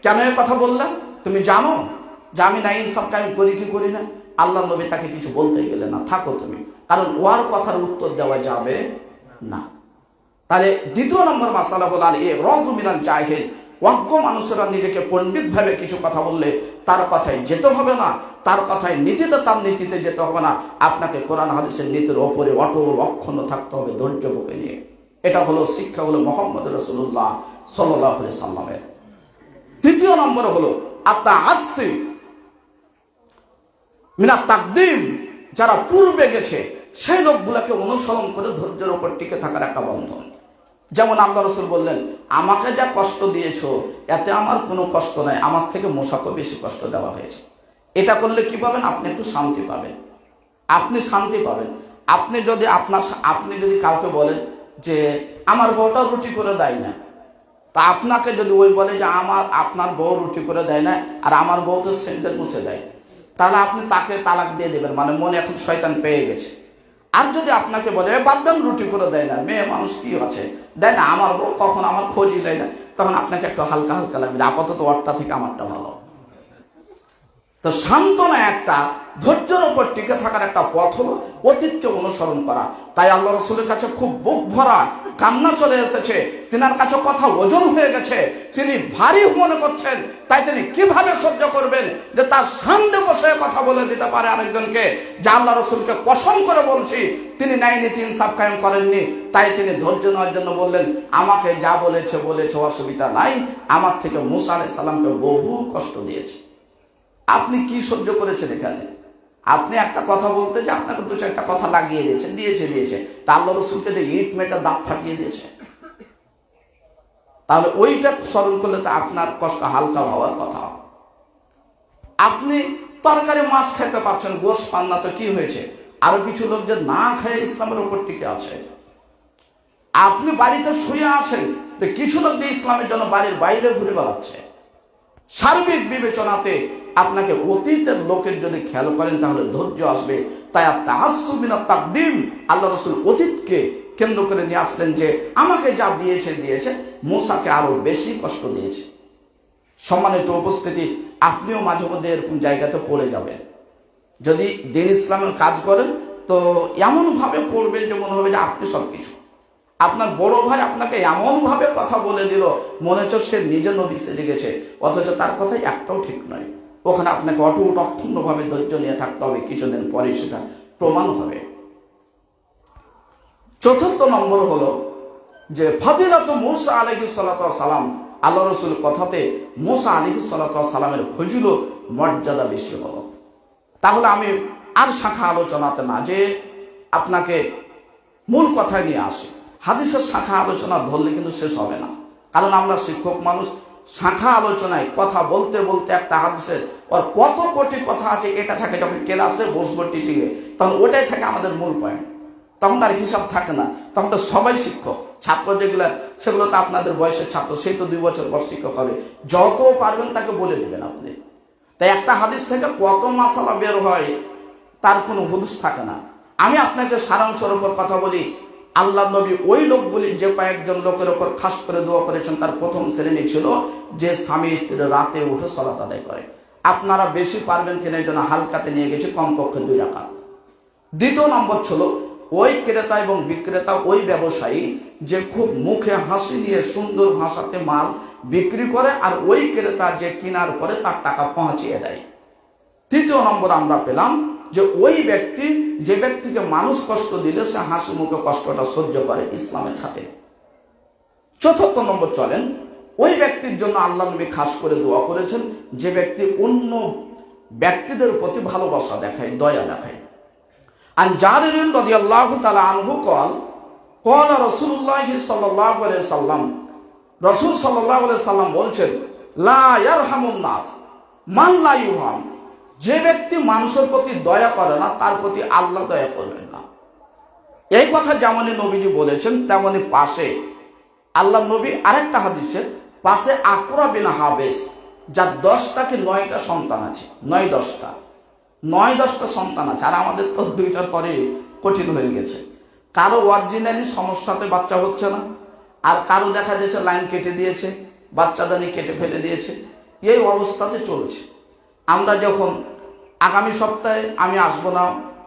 কেন এ কথা বললাম, তুমি জানো যে আমি না ইনসাফটা আমি করি কি করি না, আল্লাহ নবী তাকে কিছু বলতে গেলে না, থাকো তুমি, কারণ ওর কথার উত্তর দেওয়া যাবে না। তাহলে দ্বিতীয় নম্বর মাসালা হল আল ইরাদু মিনাল জাহিল। অজ্ঞ মানুষেরা নিজেকে পণ্ডিত ভাবে কিছু কথা বললে তার কথায় যেতে হবে না, তার কথায় নীতিতে তার নীতিতে যেতে হবে না। আপনাকে কোরআন হাদিসের নীতির ওপরে অটল অক্ষুণ্ণ থাকতে হবে, ধৈর্য বুকে নিয়ে। এটা হলো শিক্ষা, হলো মুহাম্মদ রাসূলুল্লাহ সাল্লাল্লাহু আলাইহি সাল্লামের। তৃতীয় নম্বর হলো আত-তাআসসি মিনাত তাকদীম, যারা পূর্বে গেছে সেই লোকগুলোকে অনুসরণ করে ধৈর্যের উপর টিকে থাকার একটা বন্ধন। যেমন আল্লাহ রাসূল বললেন আমাকে যা কষ্ট দিয়েছো এতে আমার কোনো কষ্ট নাই, আমার থেকে মূসাকে বেশি কষ্ট দেওয়া হয়েছে। এটা করলে কি পাবেন? আপনি একটু শান্তি পাবেন, আপনি শান্তি পাবেন। আপনি যদি কাউকে বলেন যে আমার বউটা রুটি করে দেয় না, তা আপনাকে যদি ওই বলে যে আপনার বউ রুটি করে দেয় না আর আমার বউ তো স্যান্ডেল মুছে দেয়, তাহলে আপনি তাকে তালাক দিয়ে দেবেন, মানে মনে এখন শয়তান পেয়ে গেছে। আর যদি আপনাকে বলে বাদদান রুটি করে দেয় না, মেয়ে মানুষ কি আছে দেয় না, আমার বউ কখন আমার খোঁজই দেয় না, তখন আপনাকে একটু হালকা হালকা লাগবে, আপাতত ওরটা থেকে আমারটা ভালো। তো সান্ত্বনা একটা, ধৈর্যের উপর টিকে থাকার একটা পথ হলো অতীতকে অনুসরণ করা। তাই আল্লাহ রাসূলের কাছে খুব বুক ভরা কান্না চলে এসেছে, তিনার কাছে কথা ওজন হয়ে গেছে, তিনি ভারী মনে করছেন। তাই তিনি কিভাবে সহ্য করবেন যে তার সামনে বসে কথা বলে দিতে পারে আরেকজনকে, যা আল্লাহ রাসূলকে কসম করে বলছি তিনি ন্যায় নীতি ইনসাফ কায়েম করেননি। তাই তিনি ধৈর্য নেওয়ার জন্য বললেন আমাকে যা বলেছে অসুবিধা নাই, আমার থেকে মূসা আলাইহিস সালামকে বহু কষ্ট দিয়েছে। আপনি কি সহ্য করেছেন এখানে? আপনি একটা কথা বলতে যে আপনাকে দু চারটা কথা লাগিয়ে দিয়েছে তা আল্লাহ রাসূলকে যে ইট মেটা দাঁত ফাটিয়ে দিয়েছে, তাহলে ওইটা স্মরণ করলে তো আপনার কষ্ট হালকা হওয়ার কথা। আপনি তরকারি মাছ খেতে পারছেন, গোশ পান না, তো কি হয়েছে? আরো কিছু লোক যে না খেয়ে ইসলামের উপর টিকে আছে। আপনি বাড়িতে শুয়ে আছেন, তো কিছু লোক যে ইসলামের জন্য বাড়ির বাইরে ঘুরে বেড়াচ্ছে। সার্বিক বিবেচনাতে আপনাকে অতীতের লোকের যদি খেয়াল করেন তাহলে ধৈর্য আসবে। তাই তাকদিম, আল্লাহ রাসূল অতীতকে কেন্দ্র করে নিয়ে আসলেন যে আমাকে যা দিয়েছে মূসাকে আরো বেশি কষ্ট দিয়েছে। সম্মানিত উপস্থিতি, আপনিও মাঝে মধ্যে এরকম জায়গাতে পড়ে যাবেন। যদি দিন ইসলামের কাজ করেন তো এমন ভাবে পড়বেন যে মনে হবে যে আপনি সবকিছু। আপনার বড় ভাই আপনাকে এমন ভাবে কথা বলে দিল মনে হচ্ছে সে নিজে নবী সেজে গেছে, অথচ তার কথাই একটাও ঠিক নয়। ওখানে আপনাকে অটুট অক্ষুণ্ণ ভাবে ধৈর্য নিয়ে থাকতে হবে, কিছুদিন পরে সেটা প্রমাণ হবে। চতুর্থ নম্বর হলো যে ফাজিলাত মূসা আলাইহিস সালাতু ওয়াস সালাম, আল্লাহ রাসূল কথাতে মূসা আলাইহিস সালাতু ওয়াস সালামের ফজিলত মর্যাদা বেশি হলো। তাহলে আমি আর শাখা আলোচনাতে না যে আপনাকে মূল কথায় নিয়ে আসি। হাদিসের শাখা আলোচনা ধরলে কিন্তু শেষ হবে না, কারণ আমরা শিক্ষক মানুষ। শাখা আলোচনায় কথা বলতে বলতে একটা হাদিসের ওর কত কোটি কথা আছে এটা থাকে। যখন ক্লাসে বসবো টিচিংয়ে তখন ওটাই থাকে আমাদের মূল পয়েন্ট, তখন তার হিসাব থাকে না। তখন তো সবাই শিক্ষক, ছাত্র যেগুলো সেগুলো তো আপনাদের বয়সের ছাত্র, সেই তো 2 বছর পর শিক্ষক হবে। যত পারবেন তাকে বলে দেবেন আপনি। তাই একটা হাদিস থেকে কত মাসালা বের হয় তার কোনো হুদুস থাকে না। আমি আপনাকে সারাংশের উপর কথা বলি। আল্লাহ নবী ওই লোকগুলি যে কয়েকজন লোকের ওপর খাস করে দোয়া করেছেন, তার প্রথম শ্রেণী ছিল যে স্বামী স্ত্রী রাতে উঠে সালাত আদায় করে। আপনারা বেশি পারবেন কিনা এই জন্য হালকাতে নিয়ে গেছে, কমপক্ষে 2 রাকাত। দ্বিতীয় নম্বর ছিল ওই ক্রেতা এবং বিক্রেতা, ওই ব্যবসায়ী যে খুব মুখে হাসি নিয়ে সুন্দর ভাষাতে মাল বিক্রি করে, আর ওই ক্রেতা যে কেনার পরে তার টাকা পৌঁছিয়ে দেয়। তৃতীয় নম্বর আমরা পেলাম যে ওই ব্যক্তি যে ব্যক্তিকে মানুষ কষ্ট দিলে সে হাসি মুখে কষ্টটা সহ্য করে ইসলামের খাতে। চতুর্থ নম্বর চলেন ওই ব্যক্তির জন্য আল্লাহ নবী খাস করে দোয়া করেছেন যে ব্যক্তি অন্য ব্যক্তিদের প্রতি ভালোবাসা দেখায়, দয়া দেখায়। আন জারির রাদিয়াল্লাহু তাআলা আনহু قال রাসূলুল্লাহ সাল্লাল্লাহু আলাইহি সাল্লাম, রাসূল সাল্লাল্লাহু আলাইহি সাল্লাম বলছেন, লা ইয়ারহামুন নাস মান লা ইউরহাম, যে ব্যক্তি মানুষের প্রতি দয়া করে না তার প্রতি আল্লাহ দয়া করবেন না। এই কথা যেমনই নবীজি বলেছেন তেমনি পাশে আল্লাহ নবী আরেকটা হাদিসে পাশে আকরা বিন হাবেস, যার 10টা কি 9টা সন্তান আছে, 9-10টা সন্তান আছে। আর আমাদের তো 2টার পরে কঠিন হয়ে গেছে। কারো অরিজিনালি সমস্যাতে বাচ্চা হচ্ছে না, আর কারো দেখা যাচ্ছে লাইন কেটে দিয়েছে, বাচ্চাদানি কেটে ফেলে দিয়েছে। এই অবস্থাতে চলছে। আমরা যখন আগামী সপ্তাহে আমি আসবো না,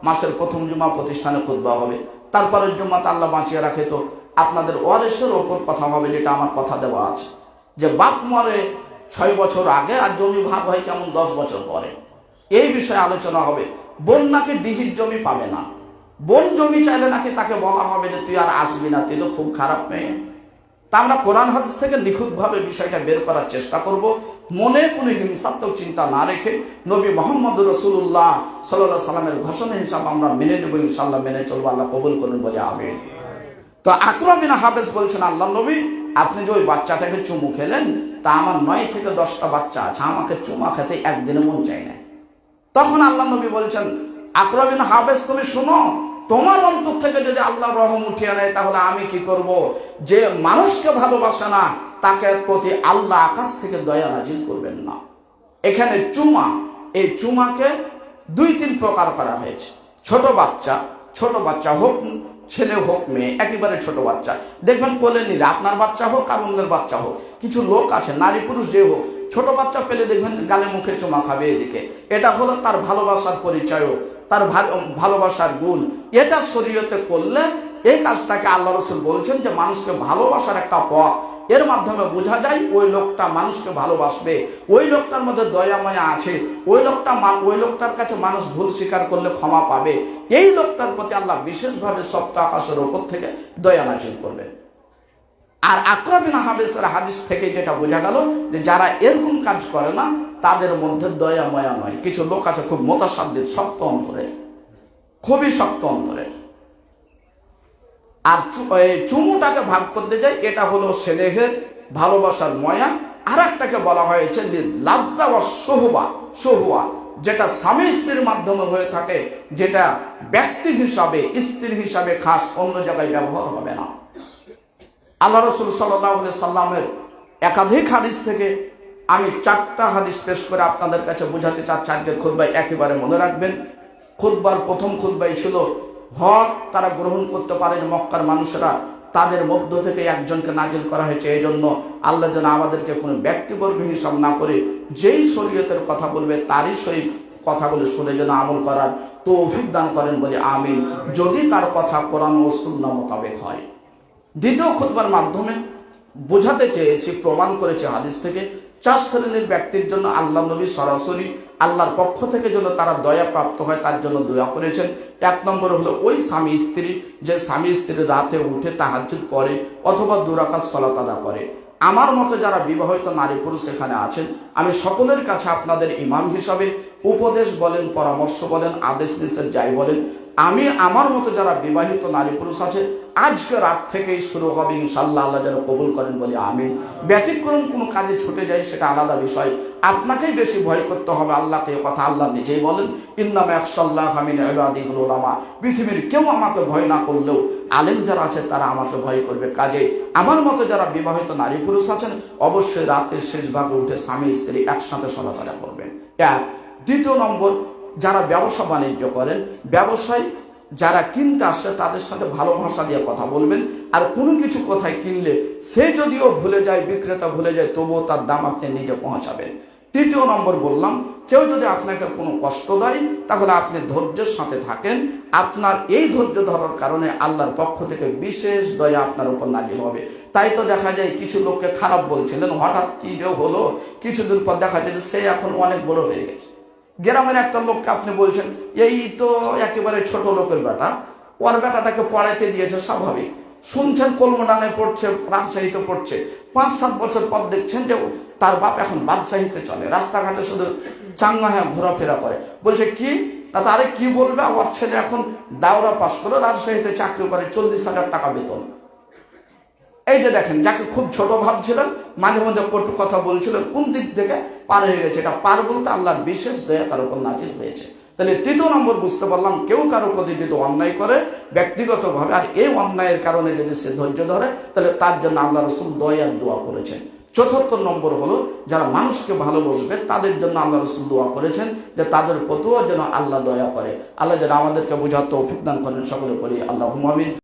মাসের প্রথম জুমা প্রতিষ্ঠানে খুতবা হবে, তারপরের জুমাতে আল্লাহ বাঁচিয়ে রাখে তো আপনাদের ওয়ারিসের ওপর কথা হবে, যেটা আমার কথা দেওয়া আছে যে বাপ মরে 6 বছর আগে আর জমি ভাগ হয় কেমন 10 বছর পরে। এই বিষয়ে আলোচনা হবে। বোন নাকি ডিহির জমি পাবে না, বোন জমি চাইলে নাকি তাকে বলা হবে যে তুই আর আসবি না, তুই তো খুব খারাপ মেয়ে। তা আমরা কোরআন হাদিস থেকে নিখুঁতভাবে বিষয়টা বের করার চেষ্টা করব, মনে কোনো হিংসাত্মক চিন্তা না রেখে নবী মুহাম্মদ রাসূলুল্লাহ সাল্লাল্লাহু আলাইহি সাল্লামের ঘোষণা হিসাবে আমরা মেনে নেব, ইনশাআল্লাহ মেনে চলবো। আল্লাহ কবুল করুন বলে আমিন। তো আকরা বিন হাবেস বলছেন, আল্লাহ নবী আপনি যে ওই বাচ্চাটাকে চুমু খেলেন, তা আমার 9 থেকে 10টা বাচ্চা আছে, আমাকে চুমা খেতে একদিনে মন চাই না। তখন আল্লাহ নবী বলছেন, আকরা বিন হাবেস তুমি শোনো, তোমার অন্তর থেকে যদি আল্লাহর রহম উঠিয়ে নেয় তাহলে আমি কি করব? যে মানুষকে ভালোবাসে না তাকে প্রতি আল্লাহ আকাশ থেকে দয়া নাজিল করবেন না। এখানে চুমা, এই চুমাকে 2-3 প্রকার করা হয়েছে। ছোট বাচ্চা হোক, ছেলে হোক মেয়ে, একেবারে ছোট বাচ্চা দেখবেন কোলে নিলে, আপনার বাচ্চা হোক আর অন্যের বাচ্চা হোক, কিছু লোক আছে নারী পুরুষ যে হোক, ছোট বাচ্চা পেলে দেখবেন গালে মুখে চুমা খাবে এদিকে। এটা হলো তার ভালোবাসার পরিচয়, তার ভালোবাসার গুণ। এটা শরীয়তে করলে এই কাজটাকে আল্লাহ রাসূল বলছেন যে মানুষকে ভালোবাসার একটা পথ। এর মাধ্যমে বোঝা যায় ওই লোকটা মানুষকে ভালোবাসবে, ওই লোকটার মধ্যে দয়া মায়া আছে, ওই লোকটার কাছে মানুষ ভুল স্বীকার করলে ক্ষমা পাবে। এই লোকটার প্রতি আল্লাহ বিশেষভাবে সপ্ত আকাশের ওপর থেকে দয়া নাজিল করবে। আর আকরা বিন হাবেসের হাদিস থেকে যেটা বোঝা গেল যে যারা এরকম কাজ করে না তাদের মধ্যে দয়া মায়া নয়। কিছু লোক আছে খুব মোতাসাদ্দিদ, শক্ত অন্তরের, খুবই শক্ত অন্তরের। আর চুমুটাকে ভাগ করতে যায়, এটা হলো স্নেহের ভালোবাসার ময়া। আর একটাকে বলা হয়েছে লাদ্দা ওয়া সোহুয়া, যেটা স্বামী স্ত্রীর মাধ্যমে হয়ে থাকে, যেটা ব্যক্তি হিসাবে স্ত্রী হিসাবে খাস অন্য জায়গায় ব্যবহার হবে না। আল্লাহ রাসূল সাল্লাল্লাহু আলাইহি সাল্লামের একাধিক হাদিস থেকে আমি 4টা হাদিস পেশ করে আপনাদের কাছে বোঝাতে চাচ্ছি আজকের খুতবায়, একেবারে মনে রাখবেন। খুতবার প্রথম খুতবাই ছিল হক তারা গ্রহণ করতে পারেন মক্কার মানুষেরা, তাদের মধ্য থেকে একজনকে নাজিল করা হয়েছে। এই জন্য আল্লাহ যেন আমাদেরকে কোনো ব্যক্তিবর্গ হিসাব না করে যেই শরীয়তের কথা বলবে তারই সহিত কথাগুলো শুনে যেন আমল করার তৌফিক দান করেন বলে আমিন, যদি তার কথা কোরআন ও সুন্নাহ মোতাবেক হয়। দ্বিতীয় খুতবার মাধ্যমে বোঝাতে চেয়েছি, প্রমাণ করেছে হাদিস থেকে, 4 শ্রেণীর ব্যক্তির জন্য আল্লাহ নবী সরাসরি আল্লাহর পক্ষ থেকে যেন তারা দয়া প্রাপ্ত হয় তার জন্য দোয়া করেছেন। 1 নম্বর হলো ওই স্বামী স্ত্রী যে স্বামী স্ত্রী রাতে উঠে তাহাজ্জুদ পড়ে অথবা 2 রাকাত সালাত আদা করে। আমার মতো যারা বিবাহিত নারী পুরুষ এখানে আছেন, আমি সকলের কাছে আপনাদের ইমাম হিসাবে উপদেশ বলেন, পরামর্শ বলেন, আদেশ নিষেধ যাই বলেন, আমি আমার মতো যারা বিবাহিত নারী পুরুষ আছে আজকে রাত থেকেই শুরু হবে ইনশাআল্লাহ, আল্লাহ যেন কবুল করেন বলে আমিন। ব্যতিক্রম কোনো কাজে ছুটে যায় সেটা আলাদা বিষয়, আপনাকেই বেশি ভয় করতে হবে আল্লাহকে। কথা আল্লাহ নিজেই বলেন, ইন্নামা ইয়াখশাল্লাহা মিন ইবাদিহিল উলামা, পৃথিবীর কেউ আমাকে ভয় না করলেও আলেম যারা আছে তারা আমাকে ভয় করবে। কাজে আমার মতো যারা বিবাহিত নারী পুরুষ আছেন অবশ্যই রাতের শেষ ভাগে উঠে স্বামী স্ত্রী একসাথে সালাত আদায় করবেন। 1। দ্বিতীয় নম্বর, যারা ব্যবসা বাণিজ্য করেন, ব্যবসায় যারা কিনতে আসছে তাদের সাথে ভালো ভাষা দিয়ে কথা বলবেন। আর কোনো কিছু কোথায় কিনলে সে যদিও ভুলে যায়, বিক্রেতা ভুলে যায়, তবুও তার দাম আপনি নিজে পৌঁছাবেন। 3 নম্বর বললাম, কেউ যদি আপনাকে কোনো কষ্ট দেয় তাহলে আপনি ধৈর্যের সাথে থাকেন। আপনার এই ধৈর্য ধরার কারণে আল্লাহর পক্ষ থেকে বিশেষ দয়া আপনার উপর নাজিল হবে। তাই তো দেখা যায় কিছু লোককে খারাপ বলছিলেন, হঠাৎ কি যে হলো, কিছুদিন পর দেখা যায় যে সে এখন অনেক বড় হয়ে গেছে। গ্রামের একটা লোককে আপনি বলছেন এই তো একেবারে ছোট লোকের বেটা, ওর বেটাটাকে পড়াইতে দিয়েছে, স্বাভাবিক। শুনছেন কলমডাঙ্গায় পড়ছে, রাজশাহীতে পড়ছে, 5-7 বছর পর দেখছেন যে তার বাপ এখন রাজশাহীতে চলে, রাস্তাঘাটে শুধু চাঙ্গা হয়ে ঘোরাফেরা করে। বলছে কি না, তারে কি বলবে, ওর ছেলে এখন দাওরা পাস করে রাজশাহীতে চাকরি করে, 40,000 টাকা বেতন। এই যে দেখেন, যাকে খুব ছোট ভাবছিলেন, মাঝে মাঝে কটু কথা বলছিলেন, কোন দিক থেকে পার হয়ে গেছে। এটা পার বলতে আল্লাহর বিশেষ দয়া তার উপর নাজিল হয়েছে। তাহলে 3 নম্বর বুঝতে পারলাম, কেউ কারো প্রতি যদি অন্যায় করে ব্যক্তিগতভাবে, আর এই অন্যায়ের কারণে যদি সে ধৈর্য ধরে, তাহলে তার জন্য আল্লাহ রাসূল দয়ার দোয়া করেছেন। 4 নম্বর হলো, যারা মানুষকে ভালোবাসবে তাদের জন্য আল্লাহ রাসূল দোয়া করেছেন যে তাদের প্রতিও যেন আল্লাহ দয়া করে। আল্লাহ যেন আমাদেরকে বোঝার তৌফিক দান করেন, সকলে করি আল্লাহুম্মা আমিন।